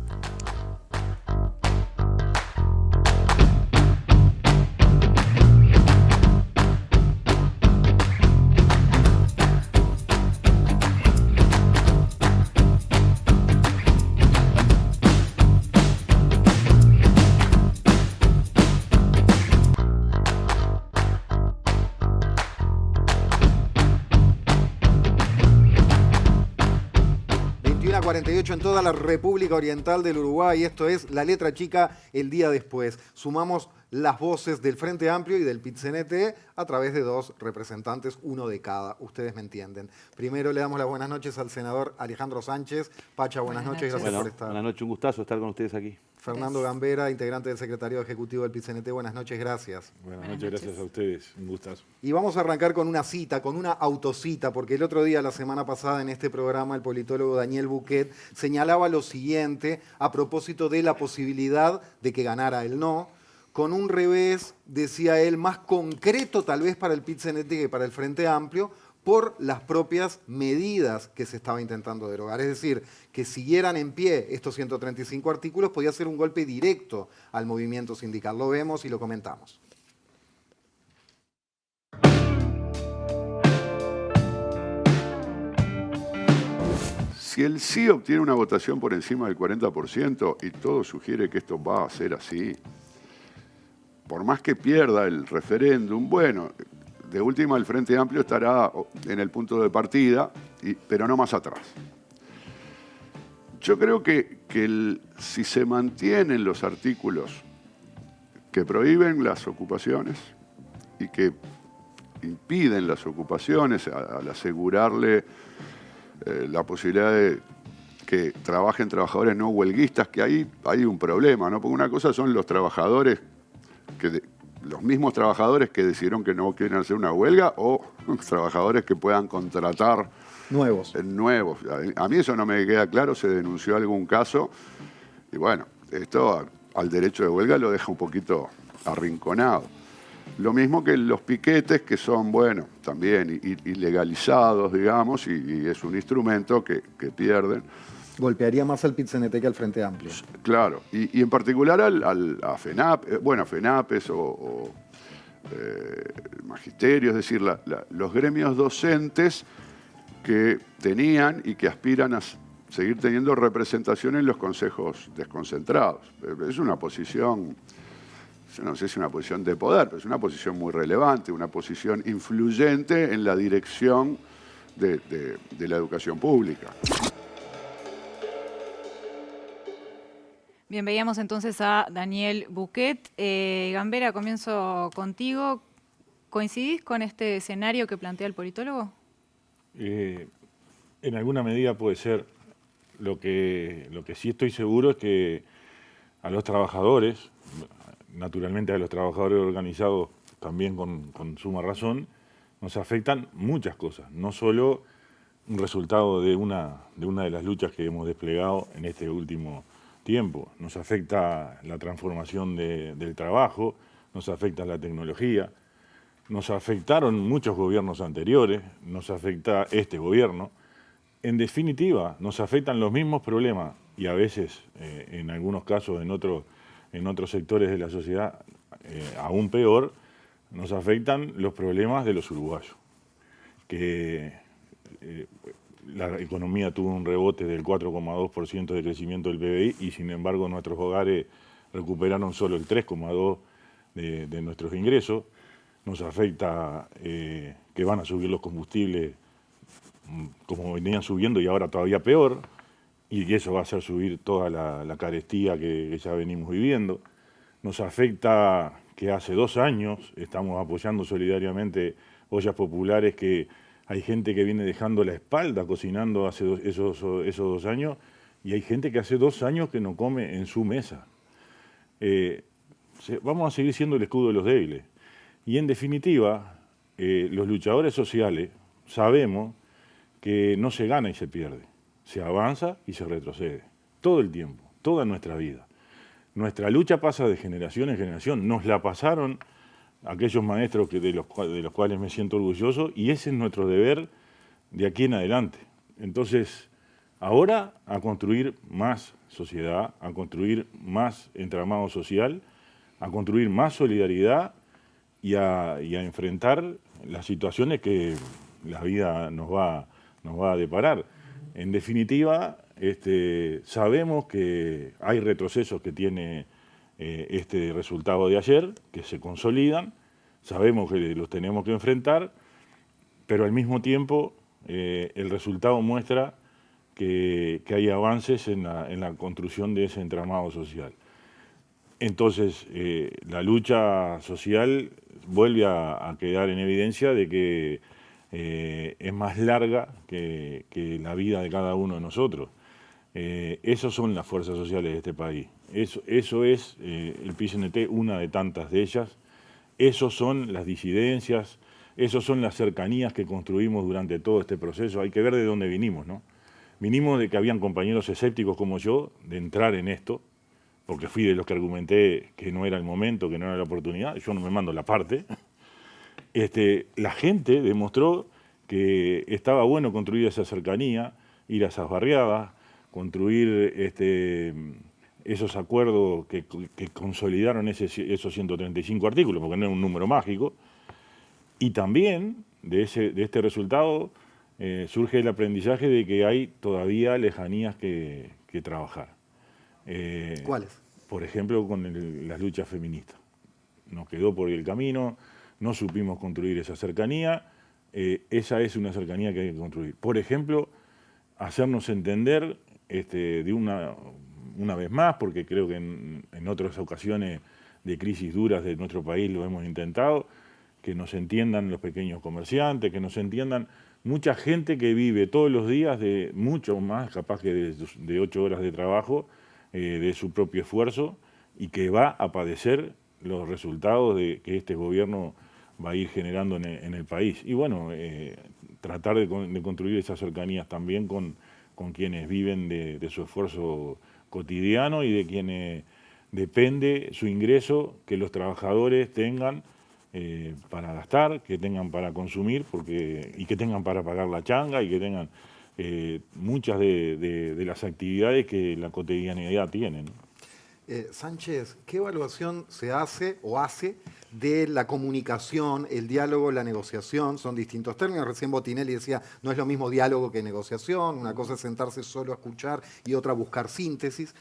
a 48 en toda la República Oriental del Uruguay. Esto es La Letra Chica, el día después. Sumamos las voces del Frente Amplio y del PIT-CNT a través de dos representantes, uno de cada. Ustedes me entienden. Primero le damos las buenas noches al senador Alejandro Sánchez. Pacha, buenas noches. Gracias por estar. Buenas noches, un gustazo estar con ustedes aquí. Fernando Gambera, integrante del secretario ejecutivo del PIT-CNT. Buenas noches, gracias. Buenas noches, gracias a ustedes. Un gustazo. Y vamos a arrancar con una cita, con una autocita, porque el otro día, la semana pasada, en este programa, el politólogo Daniel Bouquet señalaba lo siguiente a propósito de la posibilidad de que ganara el no, con un revés, decía él, más concreto tal vez para el PIT-CNT que para el Frente Amplio, por las propias medidas que se estaba intentando derogar. Es decir, que siguieran en pie estos 135 artículos podía ser un golpe directo al movimiento sindical. Lo vemos y lo comentamos. Si el sí obtiene una votación por encima del 40% y todo sugiere que esto va a ser así, por más que pierda el referéndum, bueno, de última el Frente Amplio estará en el punto de partida, pero no más atrás. Yo creo que si se mantienen los artículos que prohíben las ocupaciones y que impiden las ocupaciones al asegurarle la posibilidad de que trabajen trabajadores no huelguistas, que ahí hay un problema, ¿no? Porque una cosa son los trabajadores, los mismos trabajadores que decidieron que no quieren hacer una huelga o trabajadores que puedan contratar nuevos. A mí eso no me queda claro, se denunció algún caso y bueno, esto al derecho de huelga lo deja un poquito arrinconado. Lo mismo que los piquetes, que son, bueno, también ilegalizados, digamos, y es un instrumento que pierden. Golpearía más al PIT-CNT que al Frente Amplio. Claro, y en particular a FENAP, FENAPES o Magisterio, es decir, los gremios docentes que tenían y que aspiran a seguir teniendo representación en los consejos desconcentrados. Es una posición, yo no sé si es una posición de poder, pero es una posición muy relevante, una posición influyente en la dirección de la educación pública. Bien, veíamos entonces a Daniel Bouquet. Gambera, comienzo contigo. ¿Coincidís con este escenario que plantea el politólogo? En alguna medida puede ser. Lo que sí estoy seguro es que a los trabajadores, naturalmente a los trabajadores organizados también con suma razón, nos afectan muchas cosas, no solo un resultado de una de las luchas que hemos desplegado en este último tiempo. Nos afecta la transformación del trabajo, nos afecta la tecnología, nos afectaron muchos gobiernos anteriores, nos afecta este gobierno. En definitiva, nos afectan los mismos problemas y a veces, en algunos casos, en otros sectores de la sociedad, aún peor, nos afectan los problemas de los uruguayos. Que la economía tuvo un rebote del 4,2% de crecimiento del PBI y sin embargo nuestros hogares recuperaron solo el 3,2% de nuestros ingresos. Nos afecta que van a subir los combustibles como venían subiendo y ahora todavía peor, y que eso va a hacer subir toda la carestía que ya venimos viviendo. nos afecta que hace 2 años estamos apoyando solidariamente ollas populares, que hay gente que viene dejando la espalda cocinando hace esos 2 años, y hay gente que hace 2 años que no come en su mesa. Vamos a seguir siendo el escudo de los débiles. Y en definitiva, los luchadores sociales sabemos que no se gana y se pierde, se avanza y se retrocede, todo el tiempo, toda nuestra vida. Nuestra lucha pasa de generación en generación, nos la pasaron aquellos maestros de los cuales me siento orgulloso, y ese es nuestro deber de aquí en adelante. Entonces, ahora a construir más sociedad, a construir más entramado social, a construir más solidaridad y a enfrentar las situaciones que la vida nos va a deparar. En definitiva, sabemos que hay retrocesos que tiene este resultado de ayer, que se consolidan, sabemos que los tenemos que enfrentar, pero al mismo tiempo el resultado muestra que hay avances en la construcción de ese entramado social. Entonces, la lucha social vuelve a quedar en evidencia de que es más larga que la vida de cada uno de nosotros. Esas son las fuerzas sociales de este país. Eso es el PICNT, una de tantas de ellas. Esos son las disidencias, esos son las cercanías que construimos durante todo este proceso. Hay que ver de dónde vinimos, ¿no? Vinimos de que habían compañeros escépticos como yo de entrar en esto, porque fui de los que argumenté que no era el momento, que no era la oportunidad. Yo no me mando la parte. La gente demostró que estaba bueno construir esa cercanía, ir a esas barriadas, construir esos acuerdos que consolidaron esos 135 artículos, porque no era un número mágico. Y también de este resultado surge el aprendizaje de que hay todavía lejanías que trabajar. ¿Cuáles? Por ejemplo, con las luchas feministas. Nos quedó por el camino, no supimos construir esa cercanía. Esa es una cercanía que hay que construir. Por ejemplo, hacernos entender de una vez más, porque creo que en otras ocasiones de crisis duras de nuestro país lo hemos intentado, que nos entiendan los pequeños comerciantes, que nos entiendan mucha gente que vive todos los días de mucho más, capaz que de 8 horas de trabajo, de su propio esfuerzo, y que va a padecer los resultados de que este gobierno va a ir generando en el país. Y bueno, tratar de construir esas cercanías también con quienes viven de su esfuerzo cotidiano y de quienes depende su ingreso, que los trabajadores tengan para gastar, que tengan para consumir, y que tengan para pagar la changa, y que tengan muchas de las actividades que la cotidianidad tiene, ¿no? Sánchez, ¿qué evaluación se hace de la comunicación, el diálogo, la negociación? Son distintos términos. Recién Botinelli decía, no es lo mismo diálogo que negociación. Una cosa es sentarse solo a escuchar y otra buscar síntesis.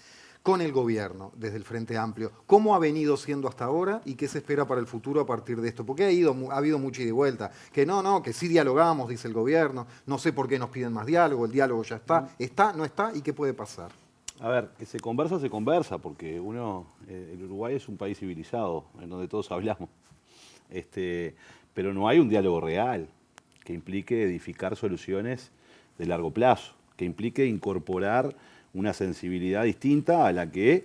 Con el gobierno, desde el Frente Amplio, ¿cómo ha venido siendo hasta ahora y qué se espera para el futuro a partir de esto? Porque ha habido mucha ida y vuelta. Que que sí dialogamos, dice el gobierno. No sé por qué nos piden más diálogo. El diálogo ya está. ¿Está, no está? ¿Y qué puede pasar? A ver, que se conversa, porque el Uruguay es un país civilizado, en donde todos hablamos. Pero no hay un diálogo real que implique edificar soluciones de largo plazo, que implique incorporar una sensibilidad distinta a la que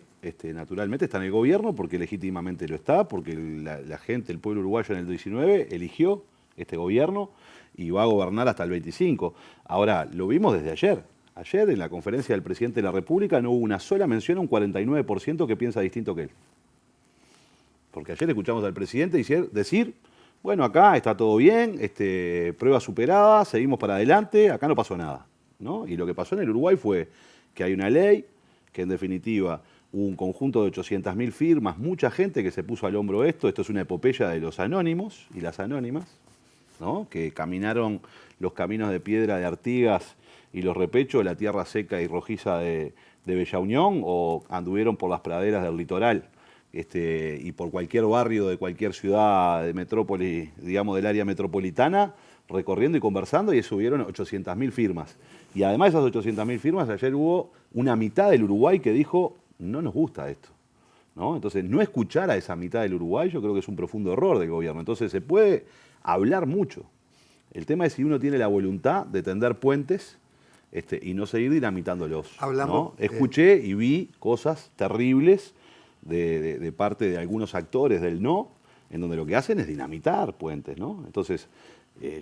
naturalmente está en el gobierno, porque legítimamente lo está, porque la gente, el pueblo uruguayo en el 19 eligió este gobierno y va a gobernar hasta el 25. Ahora, lo vimos desde ayer. Ayer, en la conferencia del presidente de la República, no hubo una sola mención a un 49% que piensa distinto que él. Porque ayer escuchamos al presidente decir, bueno, acá está todo bien, prueba superada, seguimos para adelante, acá no pasó nada, ¿no? Y lo que pasó en el Uruguay fue que hay una ley, que en definitiva hubo un conjunto de 800.000 firmas, mucha gente que se puso al hombro esto es una epopeya de los anónimos y las anónimas, ¿no? Que caminaron los caminos de piedra de Artigas y los repechos, la tierra seca y rojiza de Bella Unión, o anduvieron por las praderas del litoral y por cualquier barrio de cualquier ciudad de metrópoli, digamos del área metropolitana, recorriendo y conversando, y subieron 800.000 firmas. Y además de esas 800.000 firmas, ayer hubo una mitad del Uruguay que dijo, no nos gusta esto. ¿no? Entonces, no escuchar a esa mitad del Uruguay yo creo que es un profundo error del gobierno. Entonces, se puede hablar mucho. El tema es si uno tiene la voluntad de tender puentes y no seguir dinamitándolos. Hablamos, ¿no? Escuché y vi cosas terribles de parte de algunos actores del no, en donde lo que hacen es dinamitar puentes, ¿no? Entonces,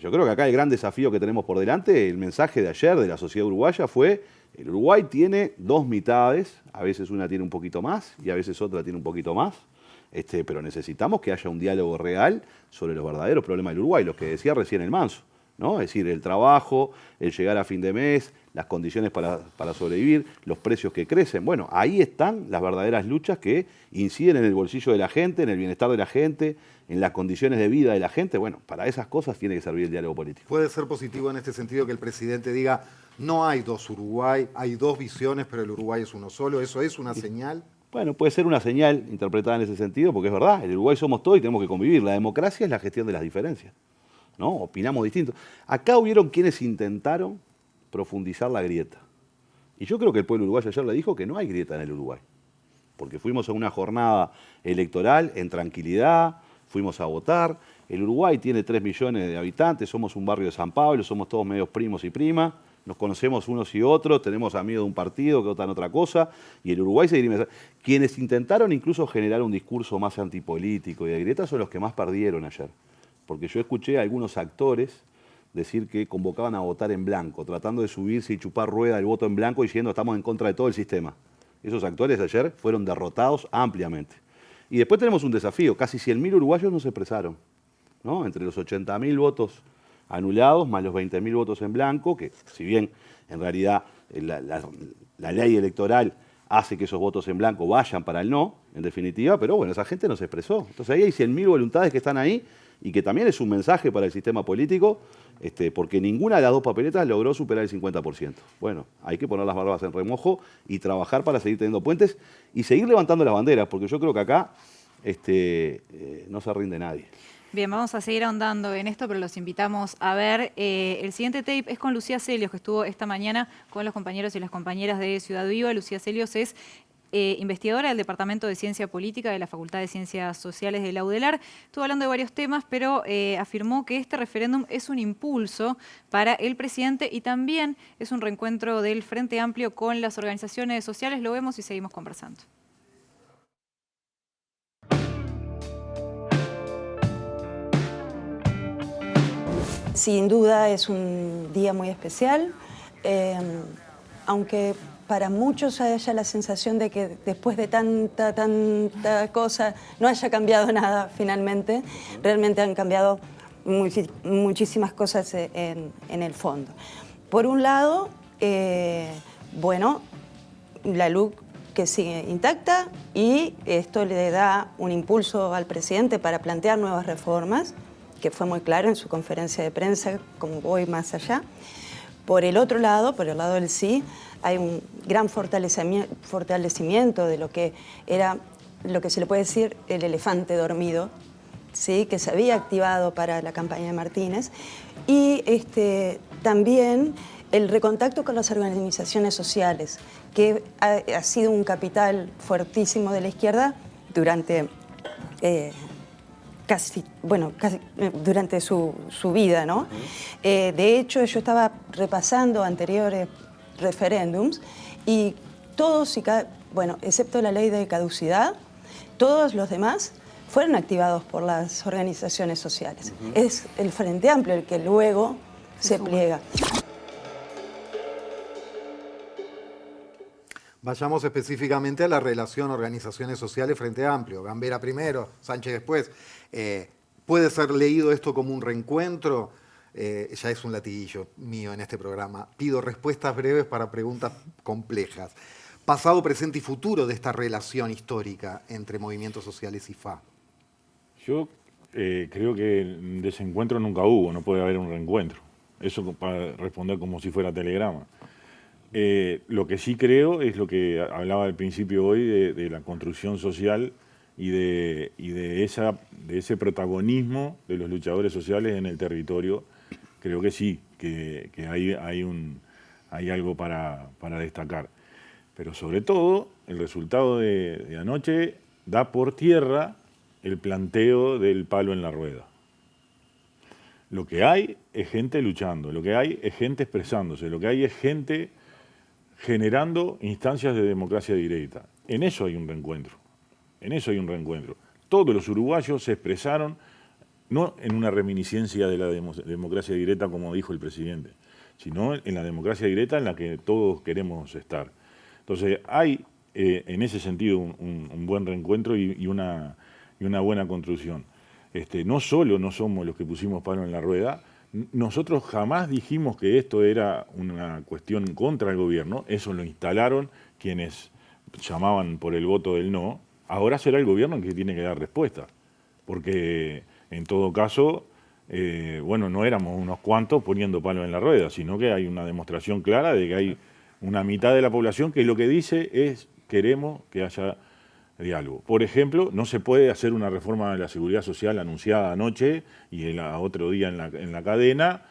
yo creo que acá el gran desafío que tenemos por delante, el mensaje de ayer de la sociedad uruguaya fue: el Uruguay tiene dos mitades, a veces una tiene un poquito más y a veces otra tiene un poquito más, pero necesitamos que haya un diálogo real sobre los verdaderos problemas del Uruguay, los que decía recién el Manso, ¿no? Es decir, el trabajo, el llegar a fin de mes, las condiciones para sobrevivir, los precios que crecen. Bueno, ahí están las verdaderas luchas que inciden en el bolsillo de la gente, en el bienestar de la gente, en las condiciones de vida de la gente. Bueno, para esas cosas tiene que servir el diálogo político. ¿Puede ser positivo en este sentido que el presidente diga: no hay dos Uruguay, hay dos visiones, pero el Uruguay es uno solo? ¿Eso es una señal? Bueno, puede ser una señal interpretada en ese sentido, porque es verdad, el Uruguay somos todos y tenemos que convivir. La democracia es la gestión de las diferencias, ¿no? Opinamos distinto. Acá hubieron quienes intentaron profundizar la grieta. Y yo creo que el pueblo uruguayo ayer le dijo que no hay grieta en el Uruguay. Porque fuimos a una jornada electoral en tranquilidad, fuimos a votar. El Uruguay tiene 3 millones de habitantes, somos un barrio de San Pablo, somos todos medios primos y primas, nos conocemos unos y otros, tenemos amigos de un partido que votan otra cosa, y el Uruguay seguirá. Quienes intentaron incluso generar un discurso más antipolítico y de grieta son los que más perdieron ayer. Porque yo escuché a algunos actores decir que convocaban a votar en blanco, tratando de subirse y chupar rueda el voto en blanco, diciendo estamos en contra de todo el sistema. Esos actores ayer fueron derrotados ampliamente. Y después tenemos un desafío: casi 100.000 uruguayos no se expresaron, ¿no? Entre los 80.000 votos anulados más los 20.000 votos en blanco, que si bien en realidad la ley electoral hace que esos votos en blanco vayan para el no, en definitiva, pero bueno, esa gente no se expresó. Entonces ahí hay 100.000 voluntades que están ahí y que también es un mensaje para el sistema político, porque ninguna de las dos papeletas logró superar el 50%. Bueno, hay que poner las barbas en remojo y trabajar para seguir teniendo puentes y seguir levantando las banderas, porque yo creo que acá no se rinde nadie. Bien, vamos a seguir ahondando en esto, pero los invitamos a ver. El siguiente tape es con Lucía Celios, que estuvo esta mañana con los compañeros y las compañeras de Ciudad Viva. Lucía Celios es investigadora del Departamento de Ciencia Política de la Facultad de Ciencias Sociales de la UDELAR. Estuvo hablando de varios temas, pero afirmó que este referéndum es un impulso para el presidente y también es un reencuentro del Frente Amplio con las organizaciones sociales. Lo vemos y seguimos conversando. Sin duda es un día muy especial, aunque para muchos haya la sensación de que después de tanta cosa no haya cambiado nada finalmente. Realmente han cambiado muchísimas cosas en el fondo. Por un lado, bueno, la LUC que sigue intacta y esto le da un impulso al presidente para plantear nuevas reformas, que fue muy claro en su conferencia de prensa, como voy más allá. Por el otro lado, por el lado del sí, hay un gran fortalecimiento de lo que era, lo que se le puede decir, el elefante dormido, ¿sí? Que se había activado para la campaña de Martínez. Y también el recontacto con las organizaciones sociales, que ha sido un fuertísimo de la izquierda durante... durante su vida, ¿no? De hecho, yo estaba repasando anteriores referéndums y todos, excepto la ley de caducidad, todos los demás fueron activados por las organizaciones sociales. Es el Frente Amplio el que luego se pliega. Vayamos específicamente a la relación organizaciones sociales Frente Amplio. Gambera primero, Sánchez después. ¿Puede ser leído esto como un reencuentro? Ya es un latiguillo mío en este programa. Pido respuestas breves para preguntas complejas. Pasado, presente y futuro de esta relación histórica entre movimientos sociales y FA. Yo creo que desencuentro nunca hubo, no puede haber un reencuentro. Eso para responder como si fuera telegrama. Lo que sí creo es lo que hablaba al principio hoy de la construcción social y de ese protagonismo de los luchadores sociales en el territorio. Creo que sí, que hay algo para destacar. Pero sobre todo, el resultado de anoche da por tierra el planteo del palo en la rueda. Lo que hay es gente luchando, lo que hay es gente expresándose, lo que hay es gente generando instancias de democracia directa. En eso hay un reencuentro, en eso hay un reencuentro. Todos los uruguayos se expresaron, no en una reminiscencia de la democracia directa como dijo el presidente, sino en la democracia directa en la que todos queremos estar. Entonces hay en ese sentido un buen reencuentro y una buena construcción. No solo no somos los que pusimos palo en la rueda, nosotros jamás dijimos que esto era una cuestión contra el gobierno, eso lo instalaron quienes llamaban por el voto del no, ahora será el gobierno el que tiene que dar respuesta, porque en todo caso, bueno, no éramos unos cuantos poniendo palo en la rueda, sino que hay una demostración clara de que hay una mitad de la población que lo que dice es queremos que haya diálogo. Por ejemplo, no se puede hacer una reforma de la seguridad social anunciada anoche y el otro día en la cadena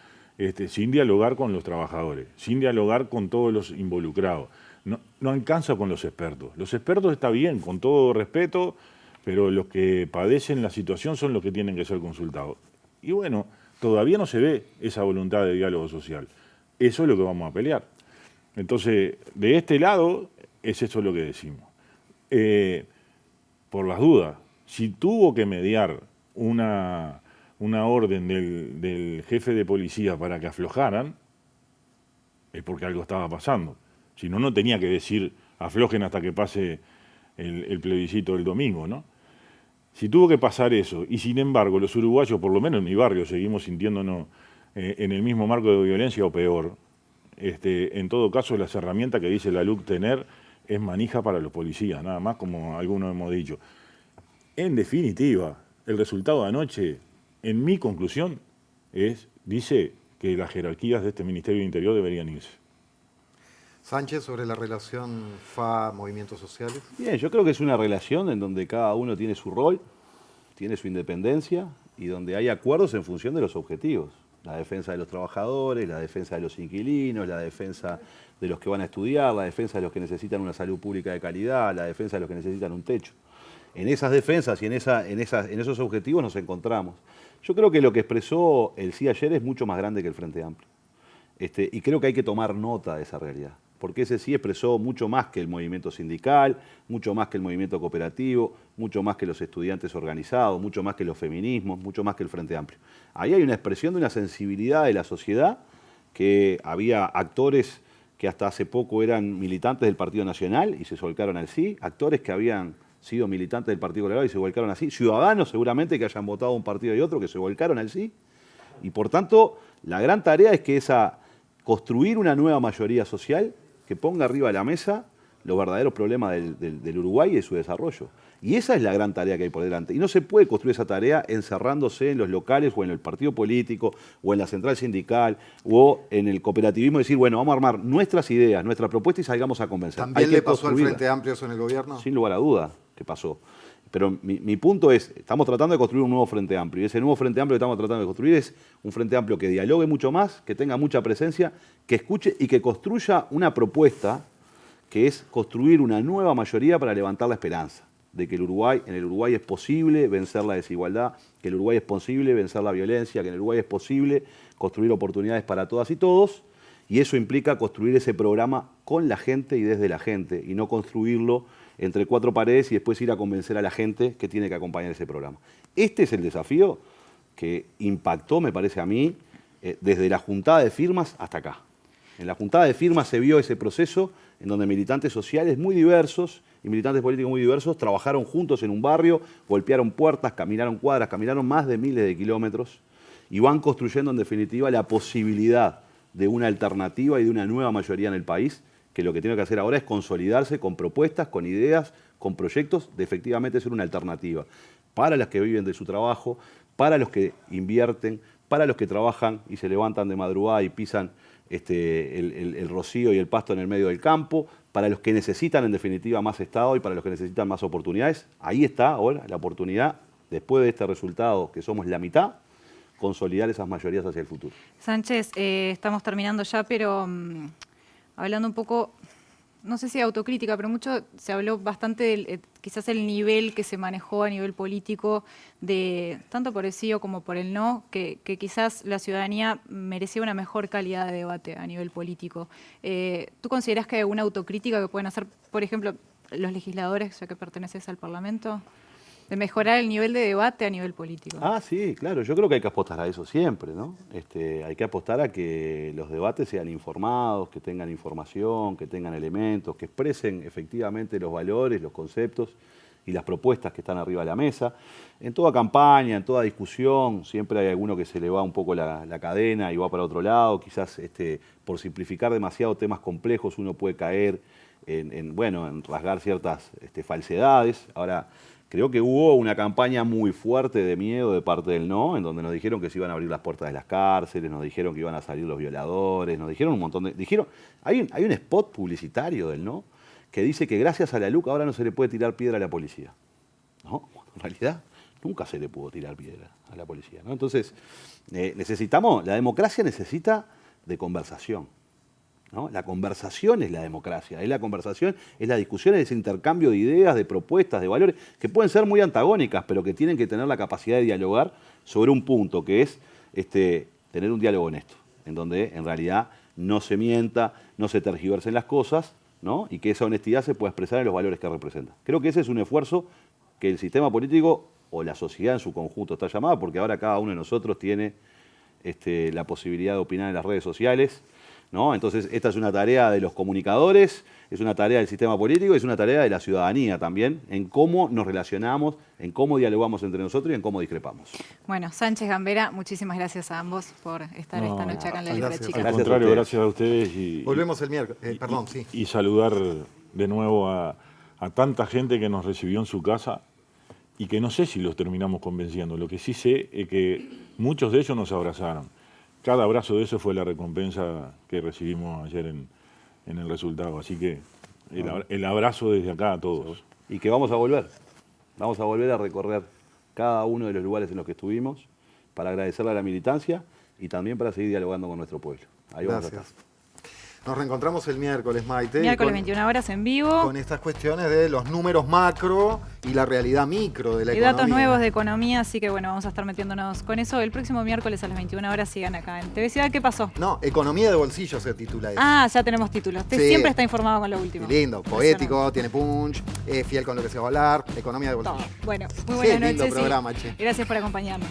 sin dialogar con los trabajadores, sin dialogar con todos los involucrados. No alcanza con los expertos. Los expertos está bien, con todo respeto, pero los que padecen la situación son los que tienen que ser consultados. Y bueno, todavía no se ve esa voluntad de diálogo social. Eso es lo que vamos a pelear. Entonces, de este lado, es eso lo que decimos. Por las dudas, si tuvo que mediar una orden del jefe de policía para que aflojaran, es porque algo estaba pasando. Si no, no tenía que decir aflojen hasta que pase el plebiscito del domingo, ¿no? Si tuvo que pasar eso, y sin embargo los uruguayos, por lo menos en mi barrio, seguimos sintiéndonos en el mismo marco de violencia o peor, en todo caso las herramientas que dice la LUC tener es manija para los policías, nada más como algunos hemos dicho. En definitiva, el resultado de anoche, en mi conclusión, dice que las jerarquías de este Ministerio del Interior deberían irse. Sánchez, sobre la relación FA-movimientos sociales. Bien, yo creo que es una relación en donde cada uno tiene su rol, tiene su independencia y donde hay acuerdos en función de los objetivos. La defensa de los trabajadores, la defensa de los inquilinos, la defensa de los que van a estudiar, la defensa de los que necesitan una salud pública de calidad, la defensa de los que necesitan un techo. En esas defensas y en esos objetivos nos encontramos. Yo creo que lo que expresó el sí ayer es mucho más grande que el Frente Amplio. Y creo que hay que tomar nota de esa realidad. Porque ese sí expresó mucho más que el movimiento sindical, mucho más que el movimiento cooperativo, mucho más que los estudiantes organizados, mucho más que los feminismos, mucho más que el Frente Amplio. Ahí hay una expresión de una sensibilidad de la sociedad, que había actores que hasta hace poco eran militantes del Partido Nacional y se volcaron al sí, actores que habían sido militantes del Partido Colorado y se volcaron al sí, ciudadanos seguramente que hayan votado un partido y otro que se volcaron al sí, y por tanto la gran tarea es que construir una nueva mayoría social que ponga arriba de la mesa los verdaderos problemas del Uruguay y de su desarrollo. Y esa es la gran tarea que hay por delante. Y no se puede construir esa tarea encerrándose en los locales o en el partido político o en la central sindical o en el cooperativismo y decir, bueno, vamos a armar nuestras ideas, nuestra propuesta y salgamos a convencer. ¿También le pasó al Frente Amplio eso en el gobierno? Sin lugar a duda que pasó. Pero mi punto es, estamos tratando de construir un nuevo Frente Amplio. Y ese nuevo Frente Amplio que estamos tratando de construir es un Frente Amplio que dialogue mucho más, que tenga mucha presencia, que escuche y que construya una propuesta que es construir una nueva mayoría para levantar la esperanza de que en el Uruguay es posible vencer la desigualdad, que en el Uruguay es posible vencer la violencia, que en el Uruguay es posible construir oportunidades para todas y todos, y eso implica construir ese programa con la gente y desde la gente, y no construirlo entre cuatro paredes y después ir a convencer a la gente que tiene que acompañar ese programa. Este es el desafío que impactó, me parece a mí, desde la juntada de firmas hasta acá. En la juntada de firmas se vio ese proceso en donde militantes sociales muy diversos y militantes políticos muy diversos trabajaron juntos en un barrio, golpearon puertas, caminaron cuadras, caminaron más de miles de kilómetros y van construyendo en definitiva la posibilidad de una alternativa y de una nueva mayoría en el país, que lo que tiene que hacer ahora es consolidarse con propuestas, con ideas, con proyectos de efectivamente ser una alternativa para los que viven de su trabajo, para los que invierten, para los que trabajan y se levantan de madrugada y pisan el rocío y el pasto en el medio del campo, para los que necesitan en definitiva más Estado y para los que necesitan más oportunidades. Ahí está ahora la oportunidad, después de este resultado que somos la mitad, consolidar esas mayorías hacia el futuro. Sánchez, estamos terminando ya, pero hablando un poco no sé si autocrítica, pero mucho se habló bastante del quizás el nivel que se manejó a nivel político, de tanto por el sí o como por el no, que quizás la ciudadanía merecía una mejor calidad de debate a nivel político. ¿Tú considerás que hay alguna autocrítica que pueden hacer, por ejemplo, los legisladores, ya que perteneces al Parlamento, de mejorar el nivel de debate a nivel político? Ah, sí, claro. Yo creo que hay que apostar a eso siempre, ¿no? Hay que apostar a que los debates sean informados, que tengan información, que tengan elementos, que expresen efectivamente los valores, los conceptos y las propuestas que están arriba de la mesa. En toda campaña, en toda discusión, siempre hay alguno que se le va un poco la cadena y va para otro lado. Quizás por simplificar demasiado temas complejos uno puede caer en rasgar ciertas falsedades. Ahora, creo que hubo una campaña muy fuerte de miedo de parte del no, en donde nos dijeron que se iban a abrir las puertas de las cárceles, nos dijeron que iban a salir los violadores, nos dijeron un montón de... Hay un spot publicitario del no que dice que gracias a la LUC ahora no se le puede tirar piedra a la policía. ¿No? En realidad, nunca se le pudo tirar piedra a la policía, ¿no? Entonces, la democracia necesita de conversación, ¿no? La conversación es la democracia, es la conversación, es la discusión, es el intercambio de ideas, de propuestas, de valores, que pueden ser muy antagónicas, pero que tienen que tener la capacidad de dialogar sobre un punto, que es tener un diálogo honesto, en donde en realidad no se mienta, no se tergiversen las cosas, ¿no? Y que esa honestidad se pueda expresar en los valores que representa. Creo que ese es un esfuerzo que el sistema político o la sociedad en su conjunto está llamada, porque ahora cada uno de nosotros tiene la posibilidad de opinar en las redes sociales, ¿no? Entonces, esta es una tarea de los comunicadores, es una tarea del sistema político, es una tarea de la ciudadanía también, en cómo nos relacionamos, en cómo dialogamos entre nosotros y en cómo discrepamos. Bueno, Sánchez, Gambera, muchísimas gracias a ambos por estar esta noche acá en La Libre Chica. Al contrario, gracias a ustedes. Volvemos el miércoles, y saludar de nuevo a tanta gente que nos recibió en su casa y que no sé si los terminamos convenciendo. Lo que sí sé es que muchos de ellos nos abrazaron. Cada abrazo de eso fue la recompensa que recibimos ayer en el resultado. Así que el abrazo desde acá a todos. Y que vamos a volver. Vamos a volver a recorrer cada uno de los lugares en los que estuvimos para agradecerle a la militancia y también para seguir dialogando con nuestro pueblo. Ahí vamos a estar. Nos reencontramos el miércoles, Maite. Miércoles 21 horas en vivo. Con estas cuestiones de los números macro y la realidad micro de la economía. Y datos nuevos de economía, así que bueno, vamos a estar metiéndonos con eso. El próximo miércoles a las 21 horas sigan acá en TV Ciudad. ¿Qué pasó? No, Economía de Bolsillo se titula eso. Ah, ya tenemos títulos. Usted siempre está informado con lo último. Lindo, poético, tiene punch, fiel con lo que se va a hablar. Economía de Bolsillo. Bueno, muy buenas noches. Lindo programa, che. Gracias por acompañarnos.